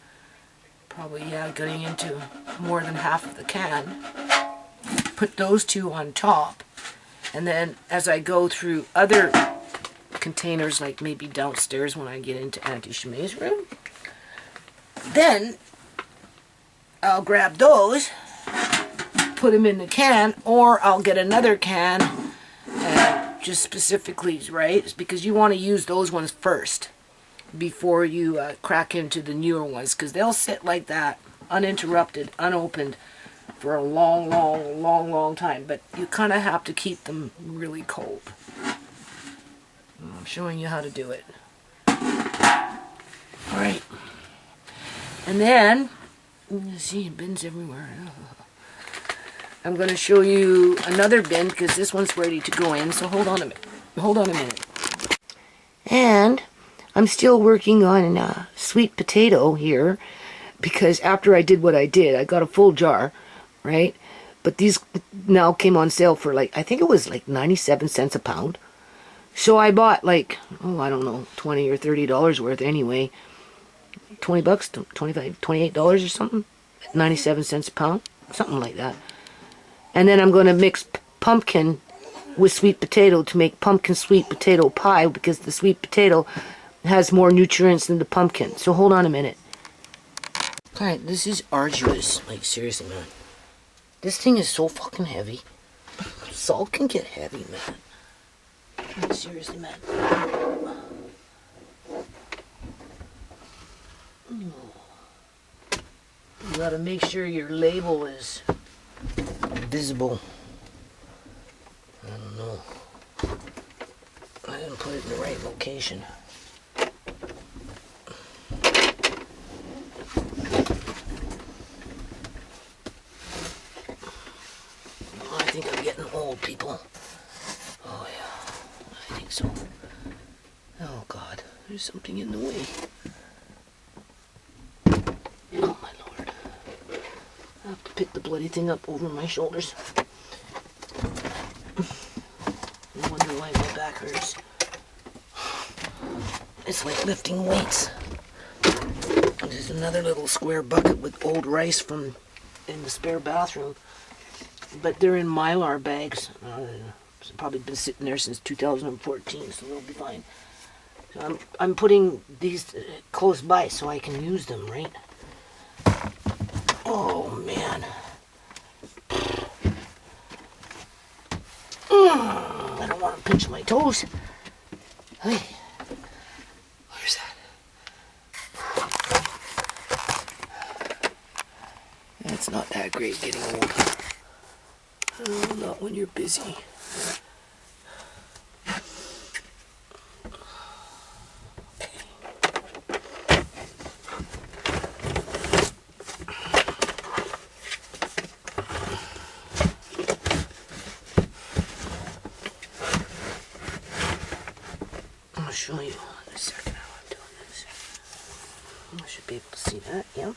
probably, yeah, getting into more than half of the can. Put those two on top. And then as I go through other containers, like maybe downstairs when I get into Auntie Shemay's room, then I'll grab those, put them in the can, or I'll get another can, just specifically, right? It's because you want to use those ones first before you crack into the newer ones, because they'll sit like that, uninterrupted, unopened, for a long time. But you kind of have to keep them really cold. I'm showing you how to do it. Alright. And then, you see bins everywhere. I'm going to show you another bin because this one's ready to go in. So hold on a minute. Hold on a minute. And I'm still working on a sweet potato here because after I did what I did, I got a full jar, right? But these now came on sale for like, I think it was like 97 cents a pound. So I bought like, oh, I don't know, $20 or $30 worth anyway. 20 bucks, 25, $28 or something. 97 cents a pound, something like that. And then I'm going to mix pumpkin with sweet potato to make pumpkin sweet potato pie because the sweet potato has more nutrients than the pumpkin. So hold on a minute. Alright, this is arduous. Like, seriously, man. This thing is so fucking heavy. Salt can get heavy, man. Seriously, man. You gotta make sure your label is visible. I don't know. I didn't put it in the right location. I think I'm getting old, people. Oh yeah, I think so. Oh God, there's something in the way. bloody thing up over my shoulders. No wonder why my back hurts. It's like lifting weights. There's another little square bucket with old rice from in the spare bathroom. But they're in Mylar bags. It's probably been sitting there since 2014, so they'll be fine. So I'm putting these close by so I can use them, right? Oh, man. I don't want to pinch my toes. Hey. Where's that? It's not that great getting old. Oh, not when you're busy. I'll show you in a second how I'm doing this. I should be able to see that, yep.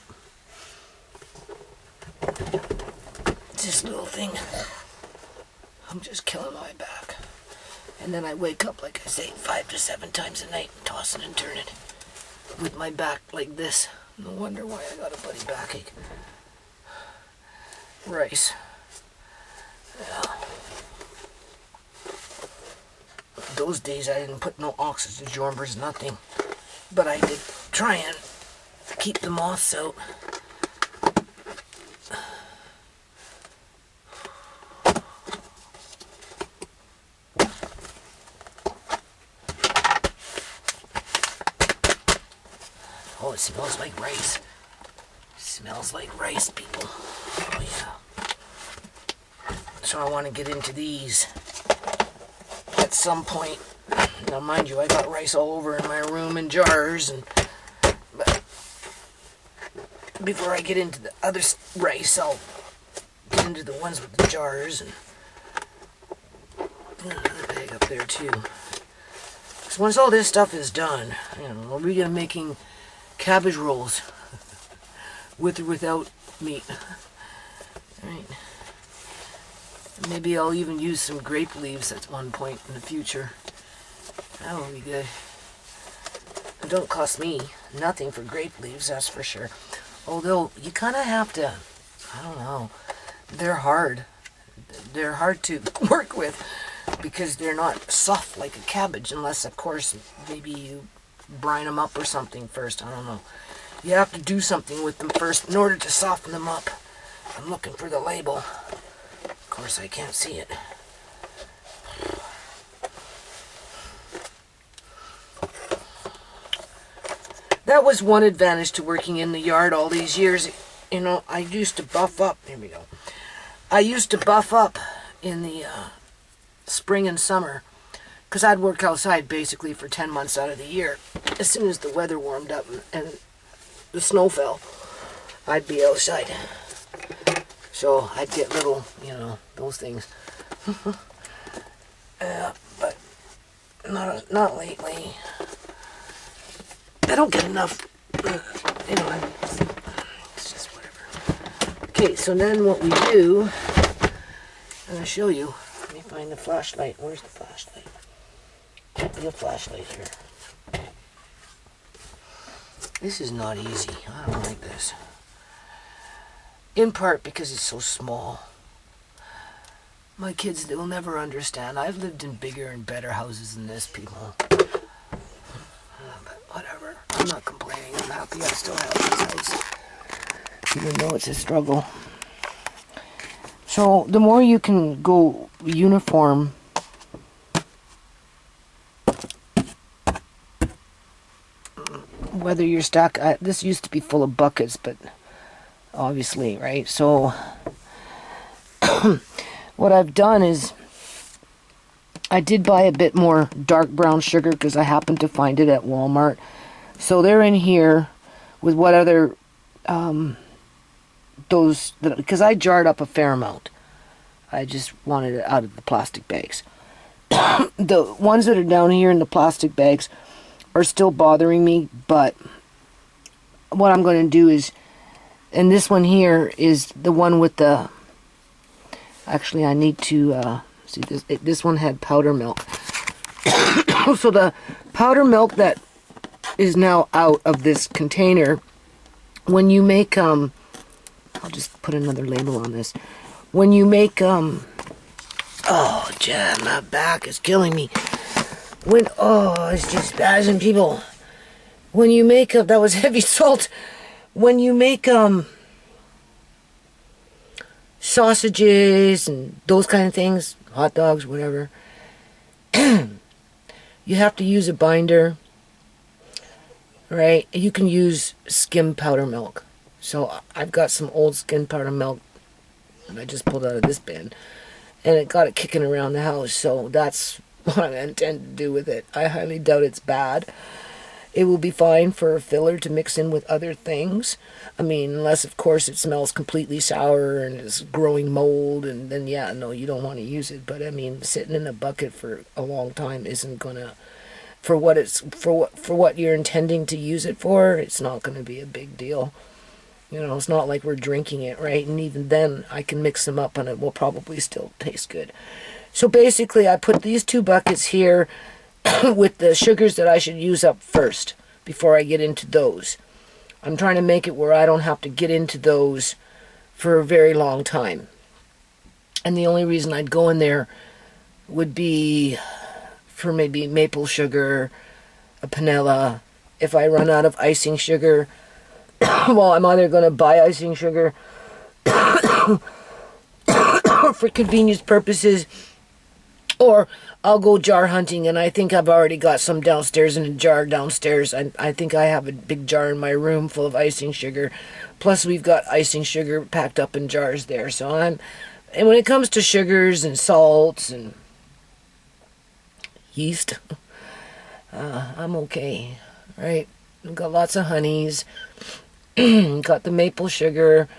This little thing, I'm just killing my back. And then I wake up, like I say, 5 to 7 times a night, tossing and turning with my back like this. No wonder why I got a bloody backache. Rice. Yeah. Those days I didn't put no oxygen jorbers, nothing. But I did try and keep the moths out. Oh, it smells like rice. It smells like rice, people. Oh, yeah. So I want to get into these at some point. Now, mind you, I got rice all over in my room in jars, but before I get into the other rice, I'll get into the ones with the jars, and another bag up there too. Because once all this stuff is done, you know, I'll be making cabbage rolls with or without meat. Right. Maybe I'll even use some grape leaves at one point in the future. That will be good. It don't cost me nothing for grape leaves, that's for sure. Although, you kind of have to, I don't know, they're hard. They're hard to work with because they're not soft like a cabbage, unless, of course, maybe you brine them up or something first. I don't know. You have to do something with them first in order to soften them up. I'm looking for the label. Of course, I can't see it. That was one advantage to working in the yard all these years. You know, I used to buff up. Here we go. I used to buff up in the spring and summer because I'd work outside basically for 10 months out of the year. As soon as the weather warmed up and the snow fell, I'd be outside. So I'd get little, you know, those things. But not lately. I don't get enough, you know, it's just whatever. Okay, so then what we do, I'm going to show you. Let me find the flashlight. Where's the flashlight? The flashlight here. This is not easy. I don't like this. In part because it's so small. My kids, they'll never understand. I've lived in bigger and better houses than this, people. But whatever. I'm not complaining. I'm happy I still have this house. Even though it's a struggle. So, the more you can go uniform, whether you're stuck, this used to be full of buckets, but obviously, right? So, what I've done is, I did buy a bit more dark brown sugar because I happened to find it at Walmart. So they're in here with what other, because I jarred up a fair amount. I just wanted it out of the plastic bags. The ones that are down here in the plastic bags are still bothering me, but what I'm going to do is And this one here is the one with the... Actually, I need to... see, this one had powder milk. So the powder milk that is now out of this container, when you make... I'll just put another label on this. When you make... oh, Jen, my back is killing me. It's just spazzing, people. When you make that was heavy salt. When you make sausages and those kind of things, hot dogs, whatever, you have to use a binder, right? You can use skim powder milk. So I've got some old skim powder milk and I just pulled out of this bin, and it got it kicking around the house. So that's what I intend to do with it. I highly doubt it's bad. It will be fine for a filler to mix in with other things. I mean, unless, of course, it smells completely sour and is growing mold, and then, yeah, no, you don't want to use it. But, I mean, sitting in a bucket for a long time isn't going to, for what you're intending to use it for, it's not going to be a big deal. You know, it's not like we're drinking it, right? And even then, I can mix them up and it will probably still taste good. So, basically, I put these 2 buckets here with the sugars that I should use up first before I get into those. I'm trying to make it where I don't have to get into those for a very long time. And the only reason I'd go in there would be for maybe maple sugar, a panela. If I run out of icing sugar, well, I'm either going to buy icing sugar for convenience purposes, or I'll go jar hunting, and I think I've already got some downstairs in a jar downstairs. I think I have a big jar in my room full of icing sugar. Plus, we've got icing sugar packed up in jars there. So and when it comes to sugars and salts and yeast, I'm okay, right? We've got lots of honeys. Got the maple sugar.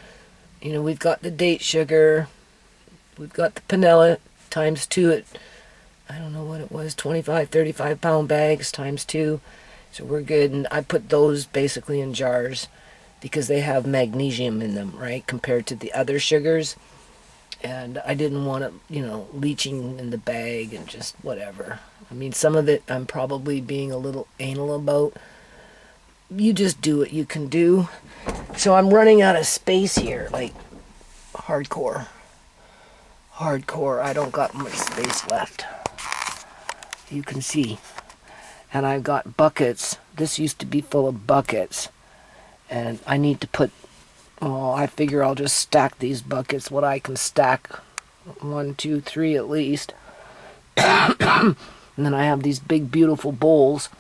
You know, we've got the date sugar. We've got the panela times 2 at, I don't know what it was, 25, 35 pound bags times 2. So we're good. And I put those basically in jars because they have magnesium in them, right, compared to the other sugars. And I didn't want it, you know, leaching in the bag and just whatever. I mean, some of it I'm probably being a little anal about. You just do what you can do. So I'm running out of space here, like hardcore. I don't got much space left. You can see. And I've got buckets. This used to be full of buckets. And I need to put, I figure I'll just stack these buckets, what I can stack. 1, 2, 3 at least. And then I have these big, beautiful bowls.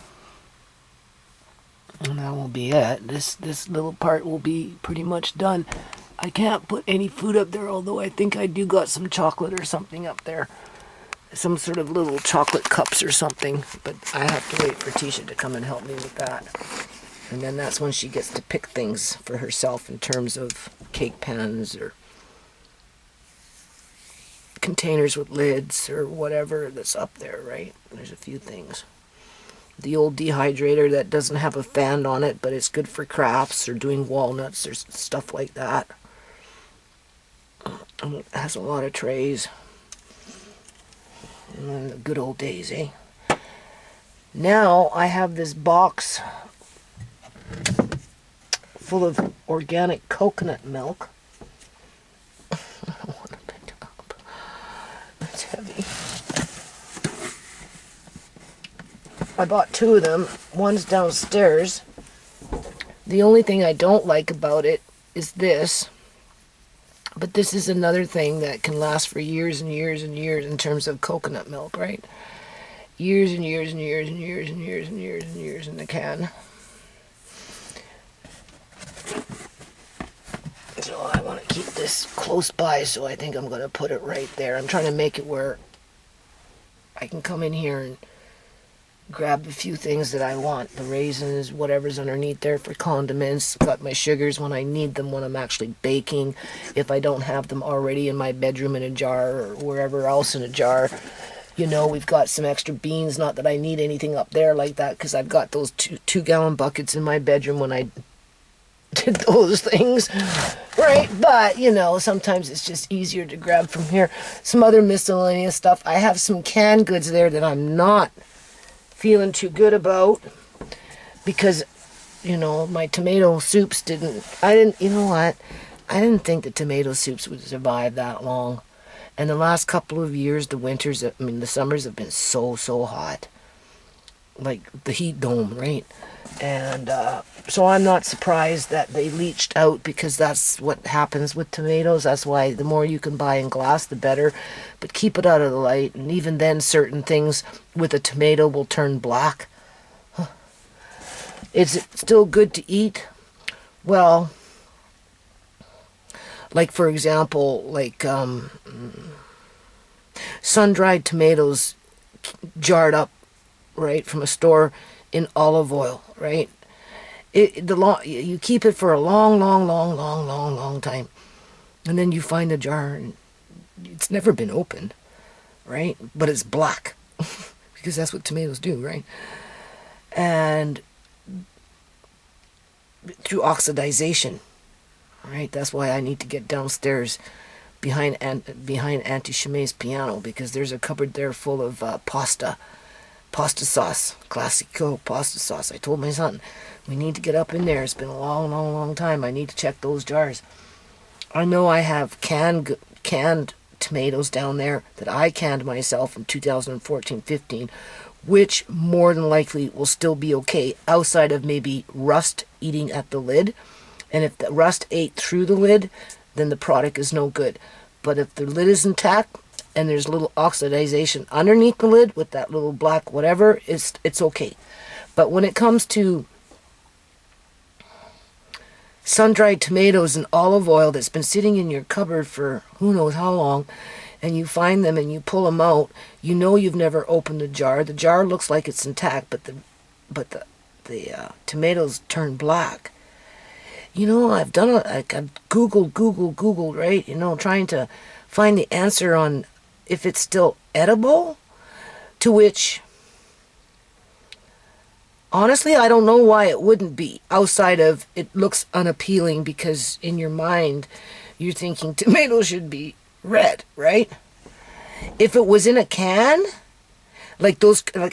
And that will be it. This little part will be pretty much done. I can't put any food up there, although I think I do got some chocolate or something up there. Some sort of little chocolate cups or something. But I have to wait for Tisha to come and help me with that. And then that's when she gets to pick things for herself in terms of cake pans or containers with lids or whatever that's up there, right? There's a few things. The old dehydrator that doesn't have a fan on it, but it's good for crafts or doing walnuts or stuff like that. And it has a lot of trays. And the good old days, eh? Now I have this box full of organic coconut milk. I don't want to pick it up. It's heavy. I bought 2 of them. One's downstairs. The only thing I don't like about it is this. But this is another thing that can last for years and years and years in terms of coconut milk, right? Years and years and years and years and years and years and years in the can. So I want to keep this close by, so I think I'm going to put it right there. I'm trying to make it where I can come in here and grab a few things that I want. The raisins, whatever's underneath there for condiments. Got my sugars when I need them, when I'm actually baking. If I don't have them already in my bedroom in a jar or wherever else in a jar. You know, we've got some extra beans. Not that I need anything up there like that, because I've got those 2-gallon buckets in my bedroom when I did those things, right? But, you know, sometimes it's just easier to grab from here. Some other miscellaneous stuff. I have some canned goods there that I'm not feeling too good about because, you know, my tomato soups you know what? I didn't think the tomato soups would survive that long. And the last couple of years, the summers have been so hot. Like the heat dome, right? And so I'm not surprised that they leached out because that's what happens with tomatoes. That's why the more you can buy in glass, the better. But keep it out of the light. And even then, certain things with a tomato will turn black. Is it still good to eat? Well, like for example, like sun-dried tomatoes jarred up, right, from a store in olive oil, right? You keep it for a long time, and then you find a jar and it's never been opened, right? But it's black because that's what tomatoes do, right? And through oxidization, right? That's why I need to get downstairs behind Auntie Shemay's piano because there's a cupboard there full of pasta sauce, classico pasta sauce. I told my son, we need to get up in there. It's been a long time. I need to check those jars. I know I have canned tomatoes down there that I canned myself in 2014-15, which more than likely will still be okay outside of maybe rust eating at the lid. And if the rust ate through the lid, then the product is no good. But if the lid is intact and there's a little oxidization underneath the lid with that little black whatever, it's okay. But when it comes to sun-dried tomatoes and olive oil that's been sitting in your cupboard for who knows how long, and you find them and you pull them out, you know you've never opened the jar. The jar looks like it's intact, but the tomatoes turn black. You know, I've Googled, right? You know, trying to find the answer on if it's still edible, to which, honestly, I don't know why it wouldn't be, outside of it looks unappealing because in your mind, you're thinking tomatoes should be red, right? If it was in a can, like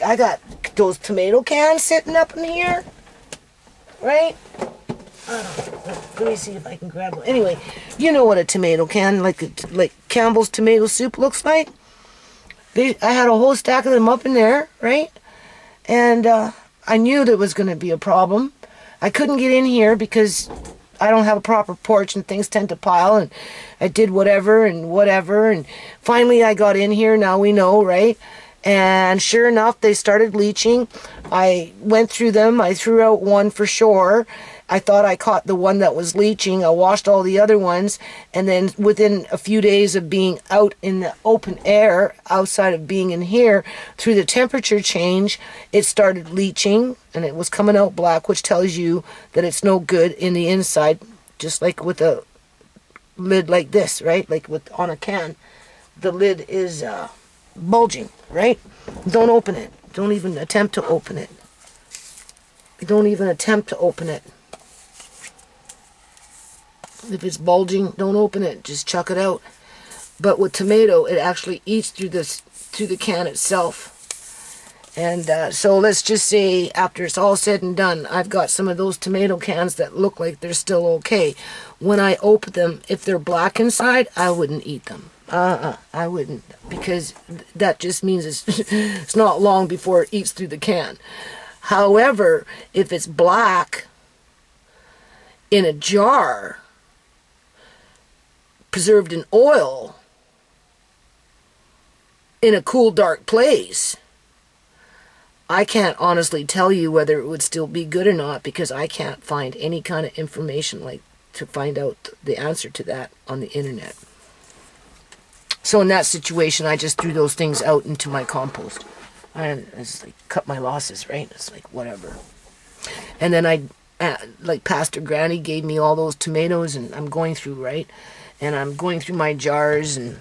I got those tomato cans sitting up in here, right? Let me see if I can grab one. Anyway, you know what a tomato can, like Campbell's tomato soup looks like. I had a whole stack of them up in there, right? And I knew there was going to be a problem. I couldn't get in here because I don't have a proper porch and things tend to pile, and I did whatever, and finally I got in here. Now we know, right? And sure enough, they started leaching. I went through them. I threw out one for sure. I thought I caught the one that was leaching. I washed all the other ones, and then within a few days of being out in the open air, outside of being in here, through the temperature change, it started leaching, and it was coming out black, which tells you that it's no good in the inside, just like with a lid like this, right? Like on a can, the lid is bulging, right? Don't open it. Don't even attempt to open it. Don't even attempt to open it. If it's bulging, don't open it. Just chuck it out. But with tomato, it actually eats through the can itself. And so let's just say after it's all said and done, I've got some of those tomato cans that look like they're still okay. When I open them, if they're black inside, I wouldn't eat them. I wouldn't, because that just means it's not long before it eats through the can. However, if it's black in a jar, preserved in oil, in a cool, dark place, I can't honestly tell you whether it would still be good or not, because I can't find any kind of information like to find out the answer to that on the internet. So in that situation, I just threw those things out into my compost. I just like cut my losses, right? It's like whatever. And then like Pastor Granny gave me all those tomatoes, and I'm going through, right? And I'm going through my jars, and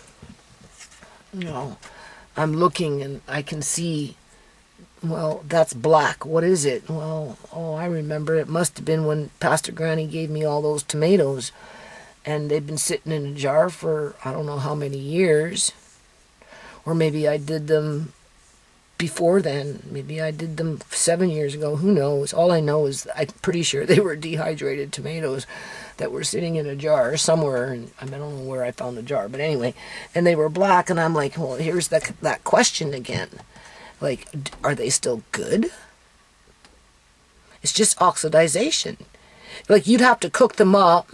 you know, I'm looking, and I can see Well, that's black. What is it? Well, oh, I remember. It must have been when Pastor Granny gave me all those tomatoes. And they've been sitting in a jar for I don't know how many years. Or maybe I did them before then. Maybe I did them 7 years ago. Who knows? All I know is I'm pretty sure they were dehydrated tomatoes that were sitting in a jar somewhere. And I don't know where I found the jar. But anyway, and they were black. And I'm like, well, here's that question again. Like, are they still good? It's just oxidization. Like, you'd have to cook them up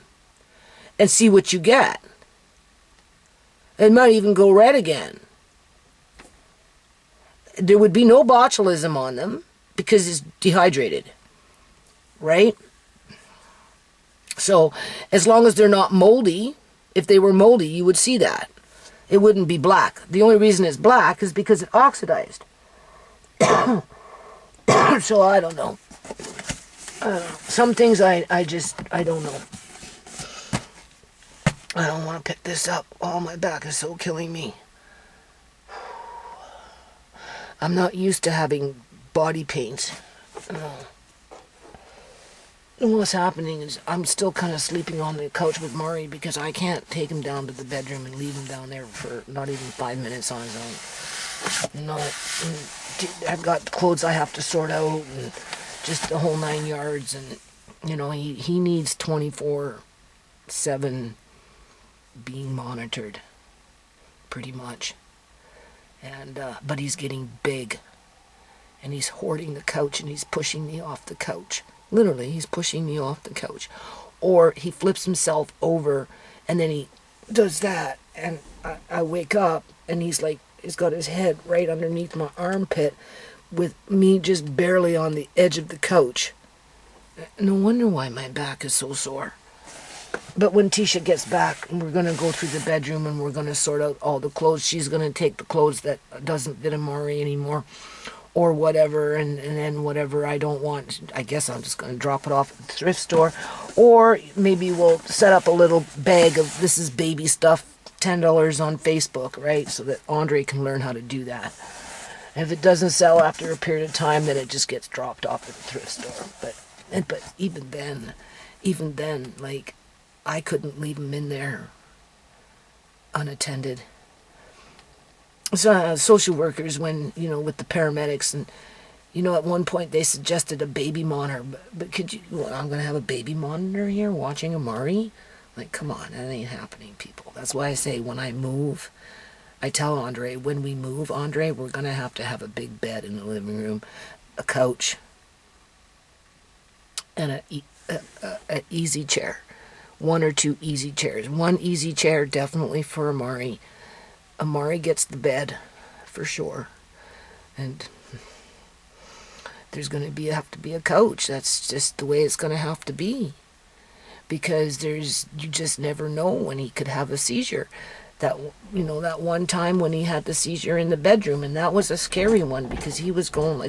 and see what you get. It might even go red again. There would be no botulism on them because it's dehydrated, right? So, as long as they're not moldy, if they were moldy, you would see that. It wouldn't be black. The only reason it's black is because it oxidized. So I don't know. Some things I don't know. I don't want to pick this up. Oh, my back is so killing me. I'm not used to having body pains. What's happening is I'm still kind of sleeping on the couch with Murray because I can't take him down to the bedroom and leave him down there for not even 5 minutes on his own. No, I've got clothes I have to sort out and just the whole 9 yards. And, he needs 24/7 being monitored, pretty much. And but he's getting big, and he's hoarding the couch, and he's pushing me off the couch. Literally, he's pushing me off the couch. Or he flips himself over, and then he does that, and I wake up, and he's got his head right underneath my armpit, with me just barely on the edge of the couch. No wonder why my back is so sore. But when Tisha gets back, we're going to go through the bedroom and we're going to sort out all the clothes. She's going to take the clothes that doesn't fit Amari anymore or whatever. And then whatever I don't want, I guess I'm just going to drop it off at the thrift store. Or maybe we'll set up a little bag of this is baby stuff, $10 on Facebook, right? So that Andre can learn how to do that. And if it doesn't sell after a period of time, then it just gets dropped off at the thrift store. But even then, like, I couldn't leave him in there unattended. So social workers, when, with the paramedics, and, at one point they suggested a baby monitor, but could you, I'm going to have a baby monitor here watching Amari? Like, come on, that ain't happening, people. That's why I say when I move, I tell Andre, when we move, Andre, we're going to have a big bed in the living room, a couch, and an easy chair. 1 or 2 easy chairs. 1 easy chair definitely for Amari. Amari gets the bed for sure. And there's going to have to be a couch. That's just the way it's going to have to be. Because you just never know when he could have a seizure. That one time when he had the seizure in the bedroom, and that was a scary one because he was going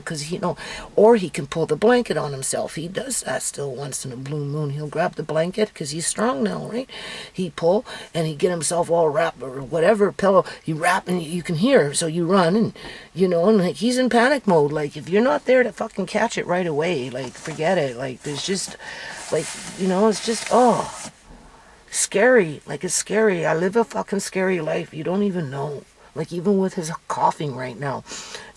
or he can pull the blanket on himself. He does that still once in a blue moon. He'll grab the blanket because he's strong now, right? He pull and he get himself all wrapped or whatever pillow he wrap, and you can hear. So you run and and like he's in panic mode. Like if you're not there to fucking catch it right away, like forget it. Like there's just it's just scary. Like it's scary. I live a fucking scary life. You don't even know. Like even with his coughing right now,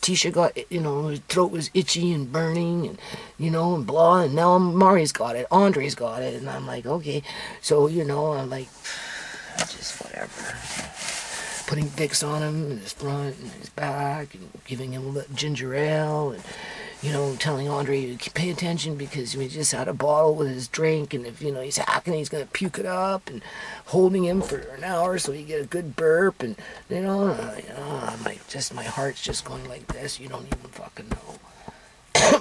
Tisha got, his throat was itchy and burning and, and blah. And now Mari's got it. Andre's got it. And I'm like, okay. So, I'm like, just whatever. Putting Vicks on him in his front and his back and giving him a ginger ale and, telling Andre to pay attention because we just had a bottle with his drink, and if, he's hacking, he's going to puke it up, and holding him for an hour so he get a good burp, and, I'm like, my heart's just going like this. You don't even fucking know.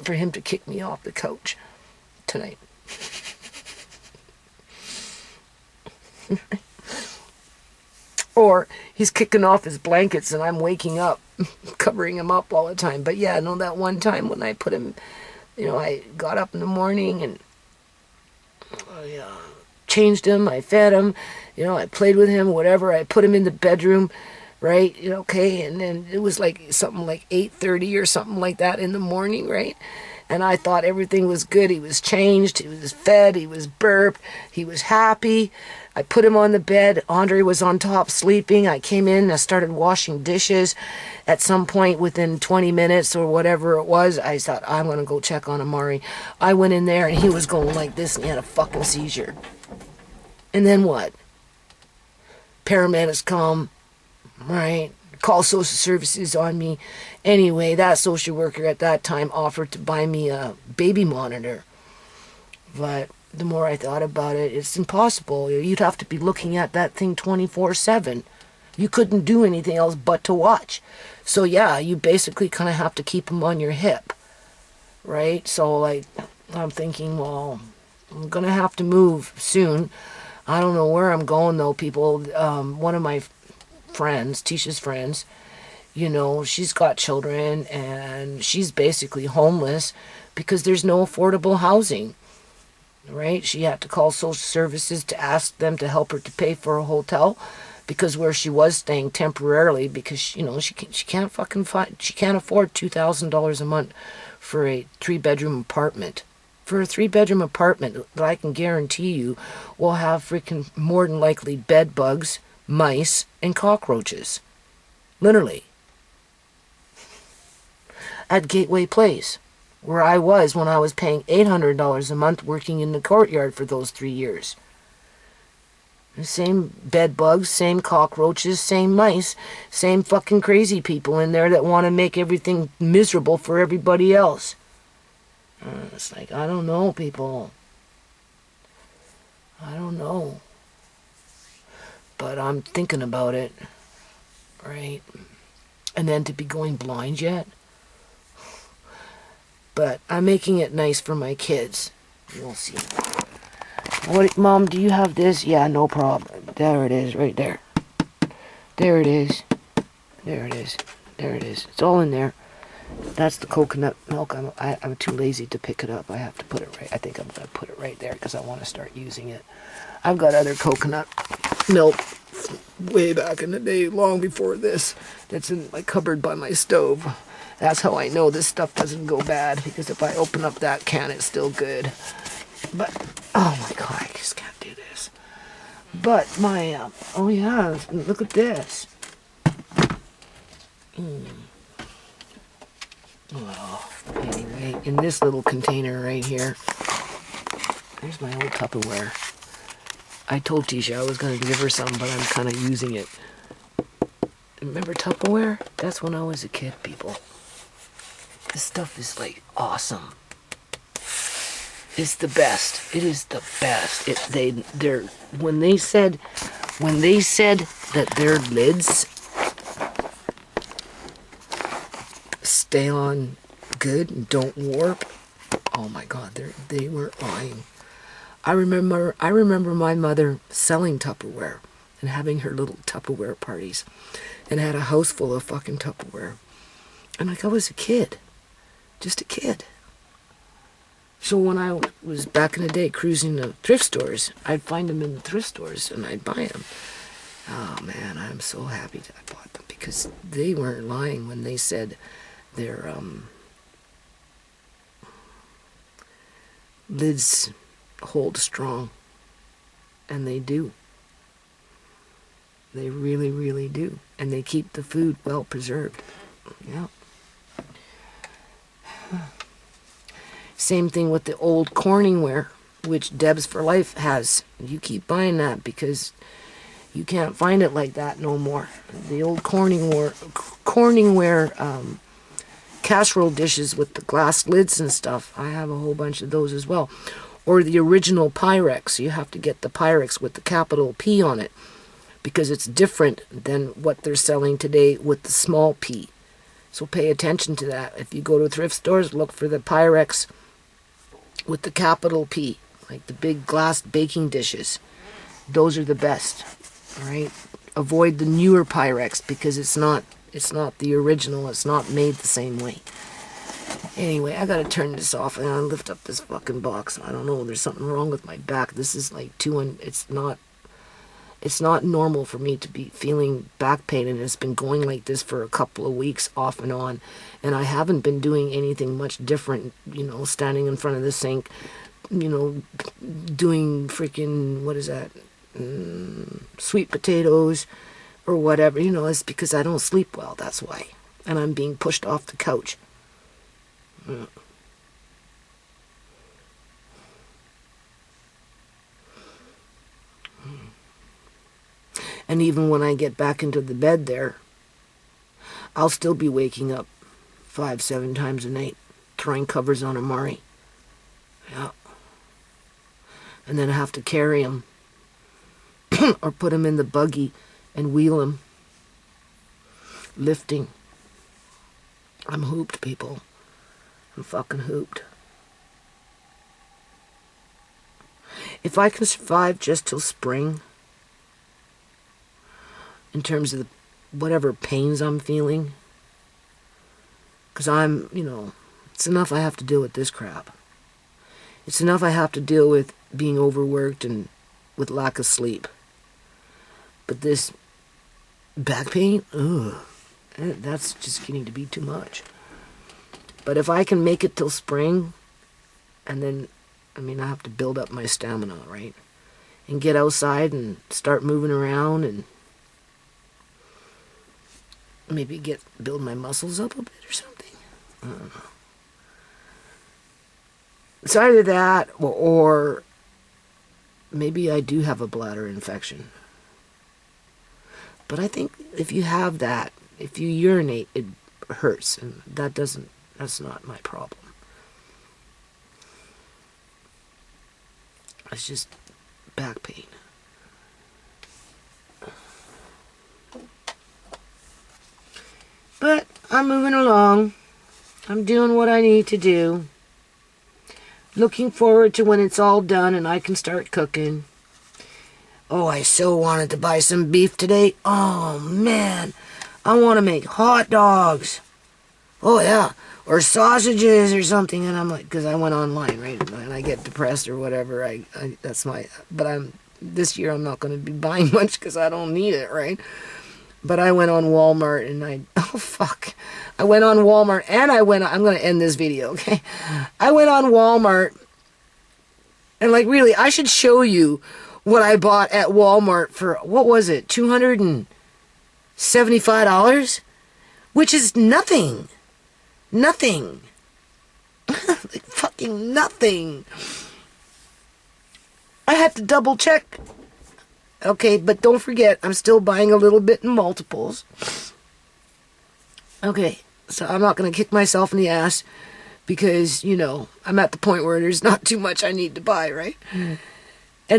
For him to kick me off the couch tonight. Or he's kicking off his blankets and I'm waking up, covering him up all the time. But yeah, that one time when I put him, I got up in the morning and I changed him, I fed him, I played with him, whatever. I put him in the bedroom right? Okay, and then it was like something like 8:30 or something like that in the morning, right? And I thought everything was good. He was changed, he was fed, he was burped, he was happy. I put him on the bed. Andre was on top sleeping. I came in and I started washing dishes. At some point within 20 minutes or whatever it was, I thought, I'm going to go check on Amari. I went in there and he was going like this and he had a fucking seizure. And then what? Paramedics come, right? Call social services on me. Anyway, that social worker at that time offered to buy me a baby monitor. But the more I thought about it, it's impossible. You'd have to be looking at that thing 24/7. You couldn't do anything else but to watch. So yeah, you basically kind of have to keep them on your hip, right? So like, I'm thinking, well, I'm gonna have to move soon. I don't know where I'm going though, people. One of my friends, Tisha's friends, she's got children and she's basically homeless because there's no affordable housing, right? She had to call social services to ask them to help her to pay for a hotel because where she was staying temporarily, because she can't she can't afford $2,000 a month for a 3-bedroom apartment. For a 3-bedroom apartment that I can guarantee you will have freaking more than likely bed bugs, mice, and cockroaches. Literally. At Gateway Place, where I was when I was paying $800 a month working in the courtyard for those 3 years. The same bed bugs, same cockroaches, same mice, same fucking crazy people in there that want to make everything miserable for everybody else. It's like, I don't know, people. I don't know. But I'm thinking about it, right? And then to be going blind yet? But I'm making it nice for my kids. We'll see. What, Mom, do you have this? Yeah, no problem. There it is, right there. There it is. There it is. There it is. It's all in there. That's the coconut milk. I'm too lazy to pick it up. I have to put it right. I think I'm going to put it right there because I want to start using it. I've got other coconut milk way back in the day, long before this, that's in my cupboard by my stove. That's how I know this stuff doesn't go bad, because if I open up that can, it's still good. But, oh my God, I just can't do this. But my, oh yeah, look at this. Well, anyway, in this little container right here, there's my old Tupperware. I told Tisha I was going to give her some, but I'm kind of using it. Remember Tupperware? That's when I was a kid, people. This stuff is like awesome. It's the best. It is the best. When they said that their lids stay on good and don't warp, oh my God, they weren't lying. I remember my mother selling Tupperware and having her little Tupperware parties and had a house full of fucking Tupperware. And like I was a kid, just a kid. So when I was back in the day cruising the thrift stores, I'd find them in the thrift stores and I'd buy them. Oh man, I'm so happy that I bought them because they weren't lying when they said their lids hold strong, and they do. They really, really do, and they keep the food well preserved. Yeah. Same thing with the old Corningware, which Debs for Life has. You keep buying that because you can't find it like that no more. The old Corningware casserole dishes with the glass lids and stuff. I have a whole bunch of those as well. Or the original Pyrex. You have to get the Pyrex with the capital P on it because it's different than what they're selling today with the small p. So pay attention to that. If you go to thrift stores, look for the Pyrex with the capital P, like the big glass baking dishes. Those are the best. All right? Avoid the newer Pyrex because it's not the original. It's not made the same way. Anyway, I gotta turn this off and I lift up this fucking box. I don't know, there's something wrong with my back. This is like it's It's not normal for me to be feeling back pain, and it's been going like this for a couple of weeks off and on, and I haven't been doing anything much different, you know, standing in front of the sink, you know, doing freaking, what is that, sweet potatoes or whatever, you know. It's because I don't sleep well, that's why, and I'm being pushed off the couch. And even when I get back into the bed there, I'll still be waking up 5-7 times a night, throwing covers on Amari. Yeah. And then I have to carry him or put him in the buggy and wheel him. Lifting. I'm hooped, people. I'm fucking hooped. If I can survive just till spring, in terms of whatever pains I'm feeling, because I'm, you know, it's enough I have to deal with this crap. It's enough I have to deal with being overworked and with lack of sleep. But this back pain, ugh, that's just getting to be too much. But if I can make it till spring, and then, I mean, I have to build up my stamina, right? And get outside and start moving around and maybe build my muscles up a bit or something. I don't know. It's either that or maybe I do have a bladder infection. But I think if you have that, if you urinate, it hurts, and that's not my problem. It's just back pain. But I'm moving along. I'm doing what I need to do. Looking forward to when it's all done and I can start cooking. Oh, I so wanted to buy some beef today. Oh, man. I want to make hot dogs. Oh, yeah. Or sausages or something. And I'm like, because I went online, right? And I get depressed or whatever. But this year I'm not going to be buying much because I don't need it, right? But I went on Walmart and I went on Walmart and I'm going to end this video, okay? I went on Walmart and like really, I should show you what I bought at Walmart for, what was it, $275? Which is nothing. Nothing. Like fucking nothing. I had to double check. Okay, but don't forget, I'm still buying a little bit in multiples. Okay, so I'm not going to kick myself in the ass because, you know, I'm at the point where there's not too much I need to buy, right? And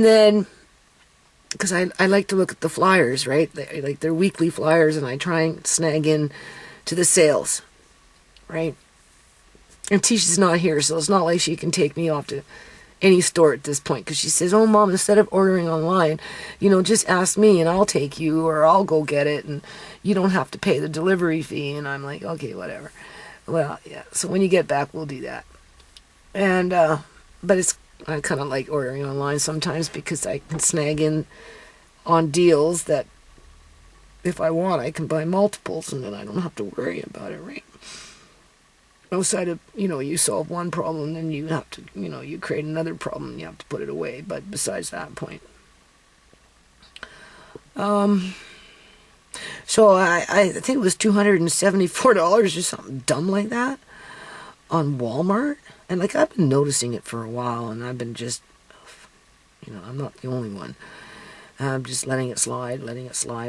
then, because I like to look at the flyers, right? They're weekly flyers, and I try and snag in to the sales, right? And Tisha's not here, so it's not like she can take me off to any store at this point, because she says, oh Mom, instead of ordering online, you know, just ask me and I'll take you, or I'll go get it and you don't have to pay the delivery fee. And I'm like, okay, whatever. Well, yeah, so when you get back we'll do that. And but I kind of like ordering online sometimes because I can snag in on deals that if I want I can buy multiples, and then I don't have to worry about it, right? Outside of, you know, you solve one problem, then you have to, you know, you create another problem, you have to put it away. But besides that point, so I think it was $274 or something dumb like that on Walmart. And like, I've been noticing it for a while, and I've been just, you know, I'm not the only one. I'm just letting it slide,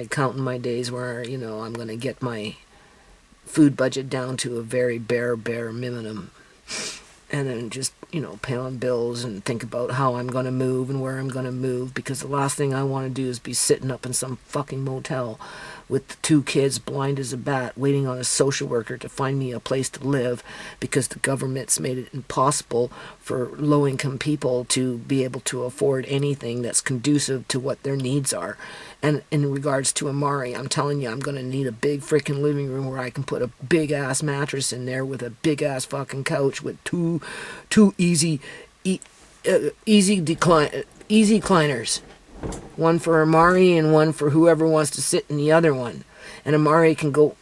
counting my days where, you know, I'm going to get my food budget down to a very bare minimum, and then just, you know, pay on bills and think about how I'm going to move and where I'm going to move, because the last thing I want to do is be sitting up in some fucking motel with 2 kids blind as a bat waiting on a social worker to find me a place to live, because the government's made it impossible for low-income people to be able to afford anything that's conducive to what their needs are. And in regards to Amari, I'm telling you, I'm going to need a big freaking living room where I can put a big-ass mattress in there with a big-ass fucking couch with two easy recliners. One for Amari and one for whoever wants to sit in the other one. And Amari can go...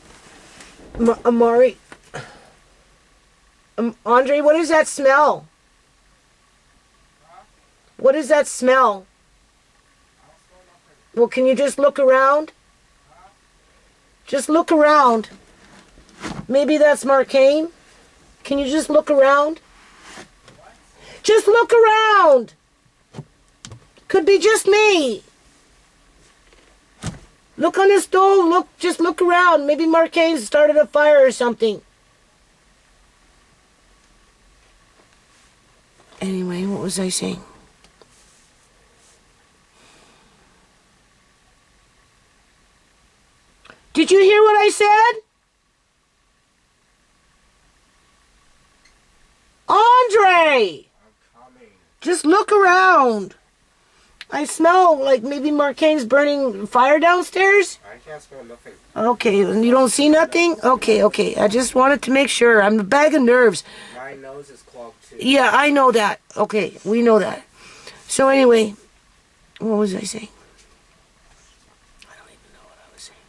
Amari... Andre, what is that smell? What is that smell? Well, can you just look around? Just look around. Maybe that's Marcane. Can you just look around? Just look around. Could be just me. Look on the stove. Just look around. Maybe Marcane started a fire or something. Anyway, what was I saying? Did you hear what I said? Andre! Just look around. I smell like maybe Marcane's burning fire downstairs. I can't smell nothing. Okay, and you don't see nothing? Okay. I just wanted to make sure. I'm a bag of nerves. My nose is clogged too. Yeah, I know that. Okay, we know that. So anyway, what was I saying? I don't even know what I was saying.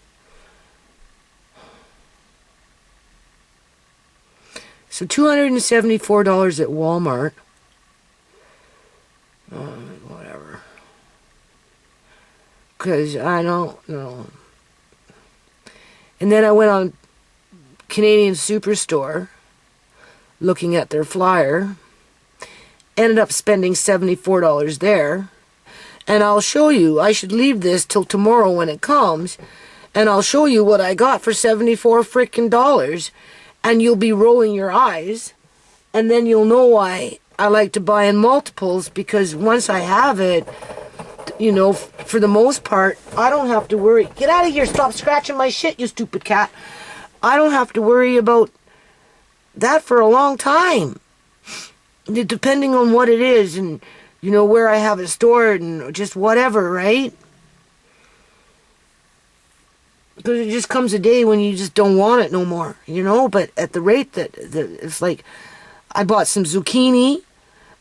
So $274 at Walmart. Whatever. Because I don't know. And then I went on Canadian Superstore, looking at their flyer. Ended up spending $74 there. And I'll show you. I should leave this till tomorrow when it comes. And I'll show you what I got for 74 freaking dollars. And you'll be rolling your eyes. And then you'll know why I like to buy in multiples. Because once I have it, you know, for the most part, I don't have to worry. Get out of here. Stop scratching my shit, you stupid cat. I don't have to worry about that for a long time. Depending on what it is and, you know, where I have it stored and just whatever, right? Because it just comes a day when you just don't want it no more, you know? But at the rate that it's like, I bought some zucchini,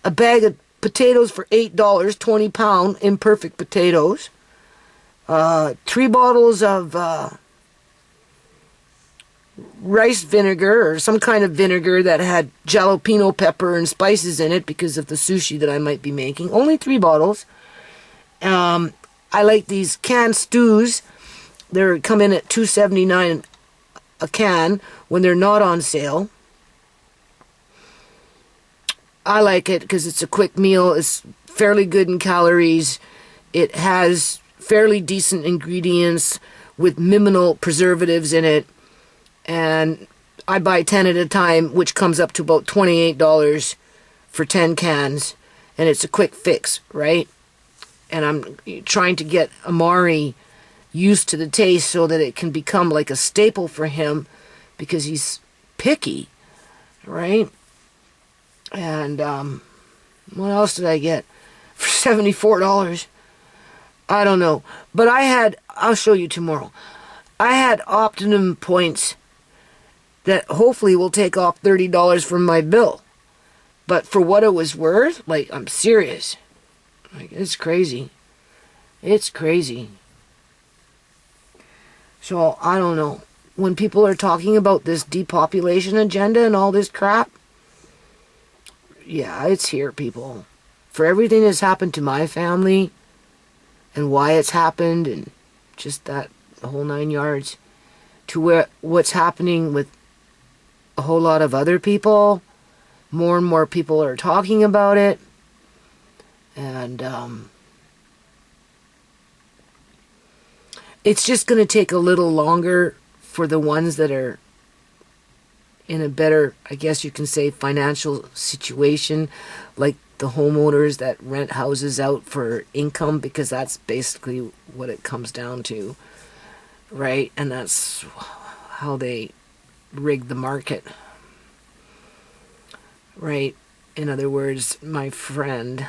a bag of potatoes for $8, 20 pound imperfect potatoes, 3 bottles of rice vinegar or some kind of vinegar that had jalapeno pepper and spices in it because of the sushi that I might be making. Only 3 bottles. I like these canned stews. They come in at $2.79 a can when they're not on sale. I like it because it's a quick meal. It's fairly good in calories. It has fairly decent ingredients with minimal preservatives in it. And I buy 10 at a time, which comes up to about $28 for 10 cans. And it's a quick fix, right? And I'm trying to get Amari used to the taste so that it can become like a staple for him because he's picky, right? And what else did I get for $74? I don't know. But I'll show you tomorrow. I had Optimum points that hopefully will take off $30 from my bill. But for what it was worth, like, I'm serious. Like, it's crazy. It's crazy. So, I don't know. When people are talking about this depopulation agenda and all this crap, yeah, it's here, people. For everything that's happened to my family and why it's happened and just that, the whole 9 yards, to what's happening with a whole lot of other people. More and more people are talking about it. And it's just going to take a little longer for the ones that are in a better, I guess you can say, financial situation, like the homeowners that rent houses out for income, because that's basically what it comes down to, right? And that's how they rig the market, right? In other words, my friend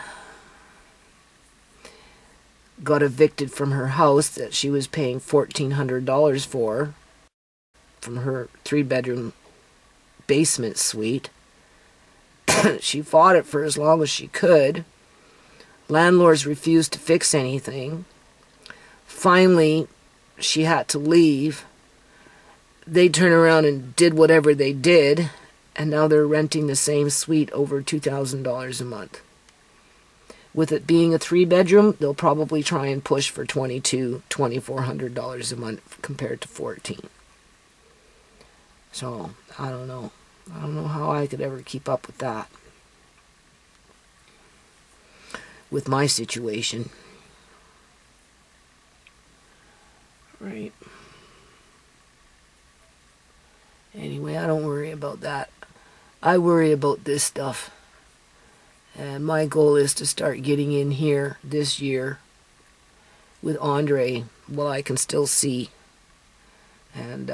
got evicted from her house that she was paying $1,400 for, from her 3-bedroom basement suite. She fought it for as long as she could. Landlords refused to fix anything. Finally, she had to leave. They turned around and did whatever they did, and now they're renting the same suite over $2,000 a month. With it being a 3-bedroom, they'll probably try and push for $2,400 a month compared to $14. So, I don't know. I don't know how I could ever keep up with that. With my situation. Right. Anyway, I don't worry about that. I worry about this stuff. And my goal is to start getting in here this year with Andre while I can still see. And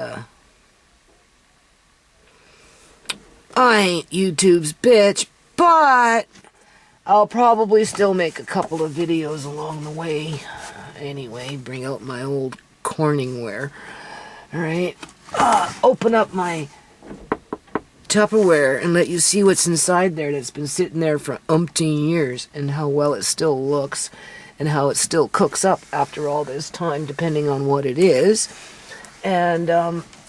I ain't YouTube's bitch, but I'll probably still make a couple of videos along the way. Anyway, bring out my old Corningware. Alright, open up my Tupperware and let you see what's inside there that's been sitting there for umpteen years, and how well it still looks, and how it still cooks up after all this time, depending on what it is. And,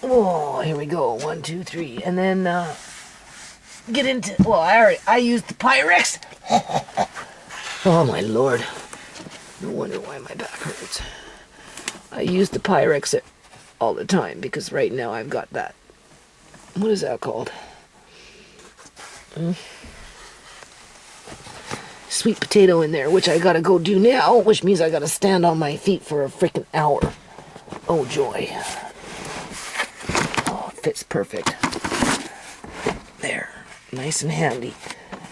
oh, here we go, 1, 2, 3, and then, get into, well, I used the Pyrex. Oh my lord, no wonder why my back hurts. I use the Pyrex all the time, because right now I've got that, what is that called? Sweet potato in there, which I gotta go do now, which means I gotta stand on my feet for a freaking hour. Oh joy. Oh, it fits perfect. There, nice and handy.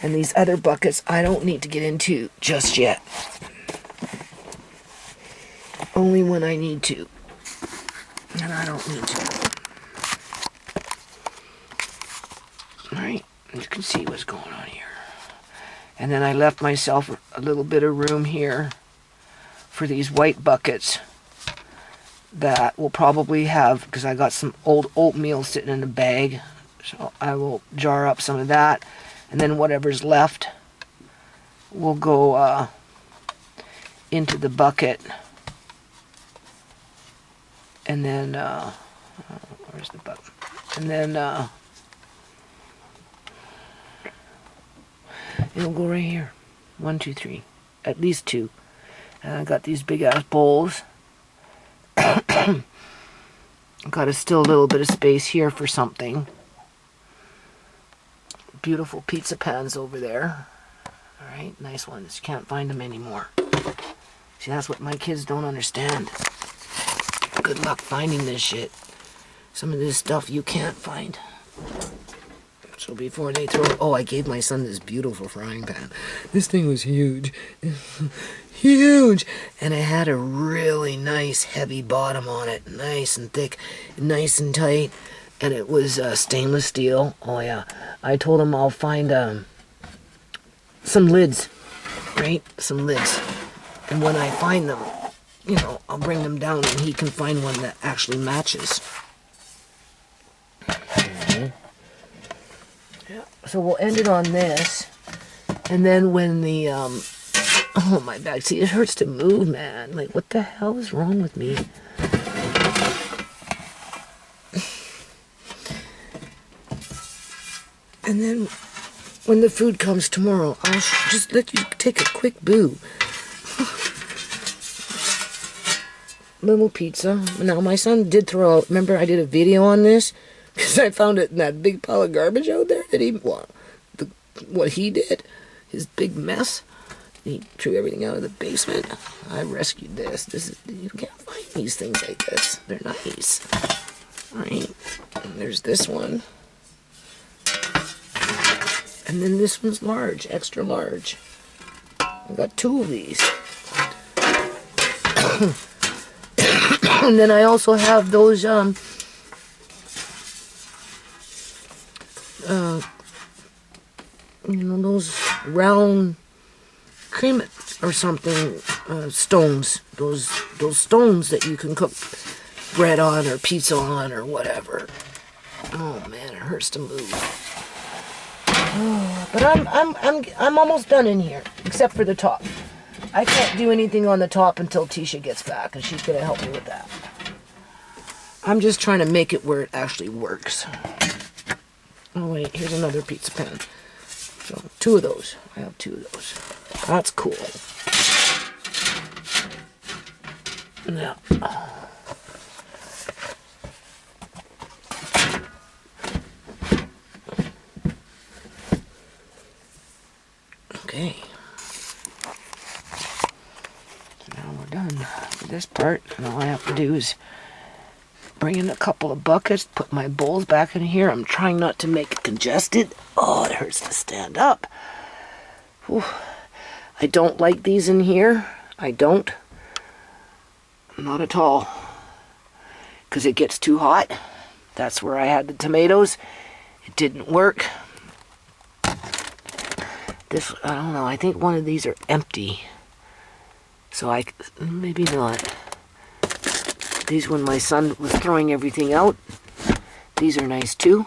And these other buckets I don't need to get into just yet. Only when I need to. And I don't need to. Alright, you can see what's going on here. And then I left myself a little bit of room here for these white buckets that will probably have, because I got some old oatmeal sitting in a bag, so I will jar up some of that, and then whatever's left will go into the bucket. And then, where's the bucket? And then, it'll go right here. 1, 2, 3. At least 2. And I got these big ass bowls. Got still a little bit of space here for something. Beautiful pizza pans over there. Alright, nice ones. Can't find them anymore. See, that's what my kids don't understand. Good luck finding this shit. Some of this stuff you can't find. So before they throw it, oh, I gave my son this beautiful frying pan. This thing was huge. Huge! And it had a really nice heavy bottom on it. Nice and thick, nice and tight. And it was stainless steel. Oh yeah. I told him I'll find some lids. Right? Some lids. And when I find them, you know, I'll bring them down and he can find one that actually matches. Yeah. So we'll end it on this. And then when the, oh my back, see, it hurts to move, man. Like, what the hell is wrong with me? And then when the food comes tomorrow, I'll just let you take a quick boo. Little pizza. Now, my son did throw out, remember I did a video on this? Because I found it in that big pile of garbage out there that he, well, what he did, his big mess. He threw everything out of the basement. I rescued this. This is, you can't find these things like this. They're nice. Alright. And there's this one. And then this one's large, extra large. I've got 2 of these. And then I also have those, you know, those round cream or something, stones. Those stones that you can cook bread on or pizza on or whatever. Oh man, it hurts to move. Oh, but I'm almost done in here, except for the top. I can't do anything on the top until Tisha gets back, and she's going to help me with that. I'm just trying to make it where it actually works. Oh wait, here's another pizza pan. So 2 of those. I have 2 of those. That's cool. Now, okay. So now we're done with this part, and all I have to do is bring in a couple of buckets, put my bowls back in here. I'm trying not to make it congested. Oh, it hurts to stand up. Whew. I don't like these in here. I don't. Not at all. Because it gets too hot. That's where I had the tomatoes. It didn't work. This, I don't know, I think one of these are empty. So maybe not. These, when my son was throwing everything out, these are nice too.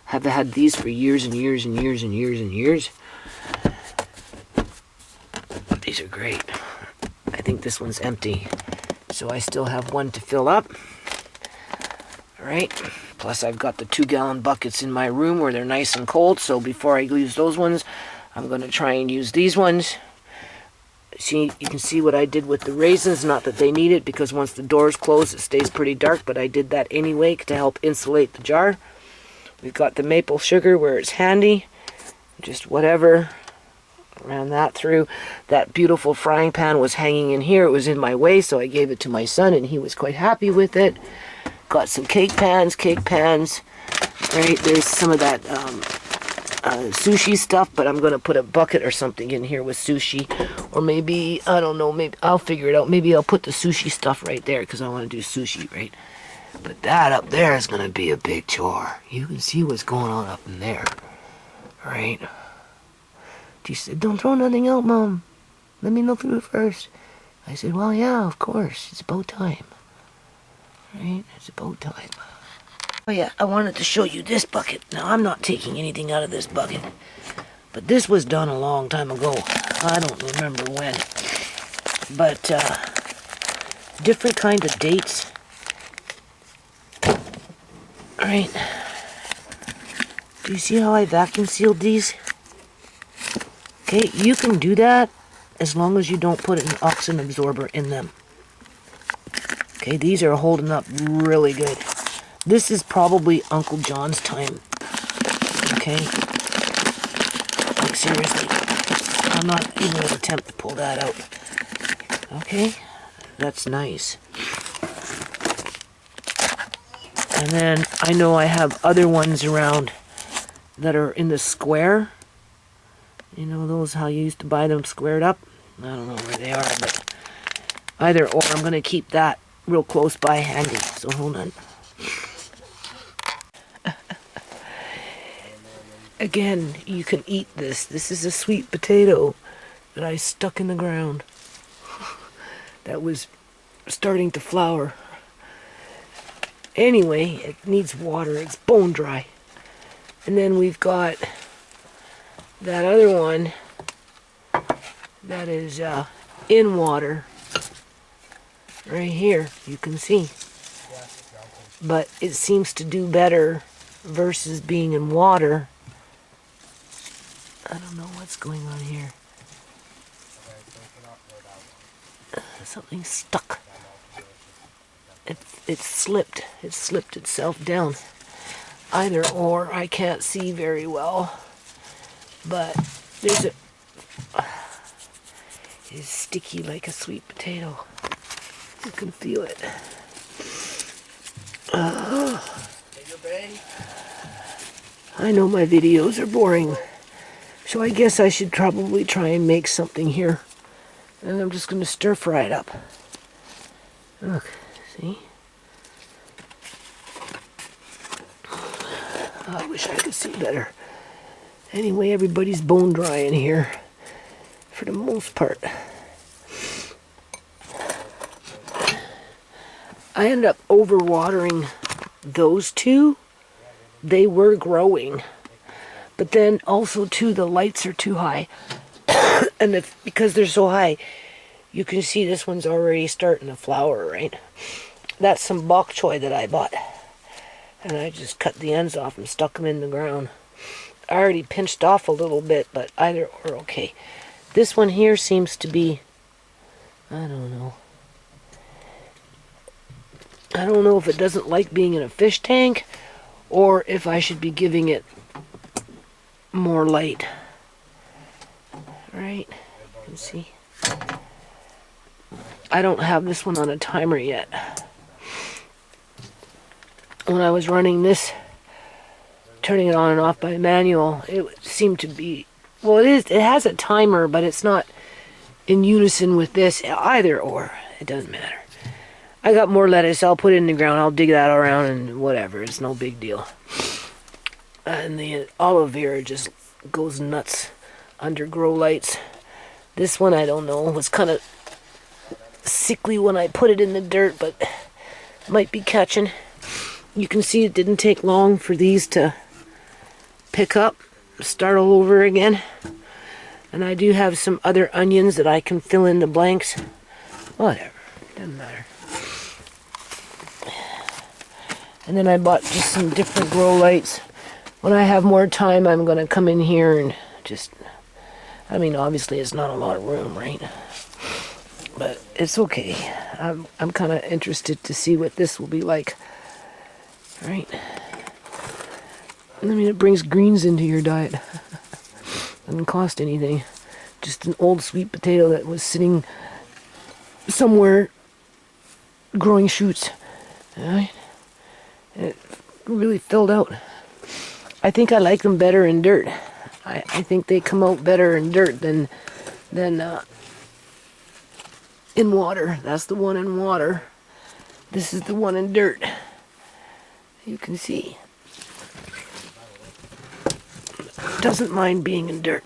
Have had these for years and years and years and years and years. These are great. I think this one's empty. So I still have one to fill up. Alright. Plus I've got the 2-gallon buckets in my room where they're nice and cold. So before I use those ones, I'm going to try and use these ones. See, you can see what I did with the raisins. Not that they need it, because once the door's closed, it stays pretty dark. But I did that anyway to help insulate the jar. We've got the maple sugar where it's handy. Just whatever. Ran that through. That beautiful frying pan was hanging in here. It was in my way, so I gave it to my son, and he was quite happy with it. Got some cake pans. Right, there's some of that sushi stuff, but I'm going to put a bucket or something in here with sushi. Or maybe, I don't know, maybe I'll figure it out. Maybe I'll put the sushi stuff right there, because I want to do sushi, right? But that up there is going to be a big chore. You can see what's going on up in there. Right? She said, don't throw nothing out, Mom. Let me look through it first. I said, well, yeah, of course. It's about time. Right? It's about time. Oh, yeah, I wanted to show you this bucket. Now, I'm not taking anything out of this bucket. But this was done a long time ago. I don't remember when. But, different kind of dates. Right. Do you see how I vacuum sealed these? Okay, you can do that as long as you don't put an oxygen absorber in them. Okay, these are holding up really good. This is probably Uncle John's time. Okay? Like, seriously. I'm not even going to attempt to pull that out. Okay? That's nice. And then I know I have other ones around that are in the square. You know those, how you used to buy them squared up? I don't know where they are, but either or, I'm going to keep that real close by handy. So hold on. Again, you can eat this. This is a sweet potato that I stuck in the ground. That was starting to flower. Anyway, it needs water. It's bone dry. And then we've got that other one that is in water. Right here, you can see. But it seems to do better versus being in water. I don't know what's going on here. Something stuck. It slipped. It slipped itself down. Either or, I can't see very well. But there's a... It's sticky like a sweet potato. You can feel it. I know my videos are boring. So I guess I should probably try and make something here. And I'm just going to stir fry it up. Look, see? I wish I could see better. Anyway, everybody's bone dry in here. For the most part. I ended up overwatering those two. They were growing. But then also too, the lights are too high. And because they're so high, You can see this one's already starting to flower, right? That's some bok choy that I bought. And I just cut the ends off and stuck them in the ground. I already pinched off a little bit, but either or okay. This one here seems to be, I don't know. I don't know if it doesn't like being in a fish tank or if I should be giving it more light. Right? You can see. I don't have this one on a timer yet. When I was running this, turning it on and off by manual, it seemed to be, well, it has a timer, but it's not in unison with this. Either or, it doesn't matter. I got more lettuce. I'll put it in the ground. I'll dig that around and whatever. It's no big deal. And the aloe vera just goes nuts under grow lights. This one, I don't know. It was kind of sickly when I put it in the dirt, but might be catching. You can see it didn't take long for these to pick up, start all over again. And I do have some other onions that I can fill in the blanks. Whatever. Doesn't matter. And then I bought just some different grow lights. When I have more time, I'm going to come in here and just, I mean, obviously it's not a lot of room, right? But it's okay. I'm kind of interested to see what this will be like. Right? I mean, it brings greens into your diet. Doesn't cost anything. Just an old sweet potato that was sitting somewhere growing shoots. Right? It really filled out. I think I like them better in dirt. I think they come out better in dirt than in water. That's the one in water. This is the one in dirt. You can see. Doesn't mind being in dirt.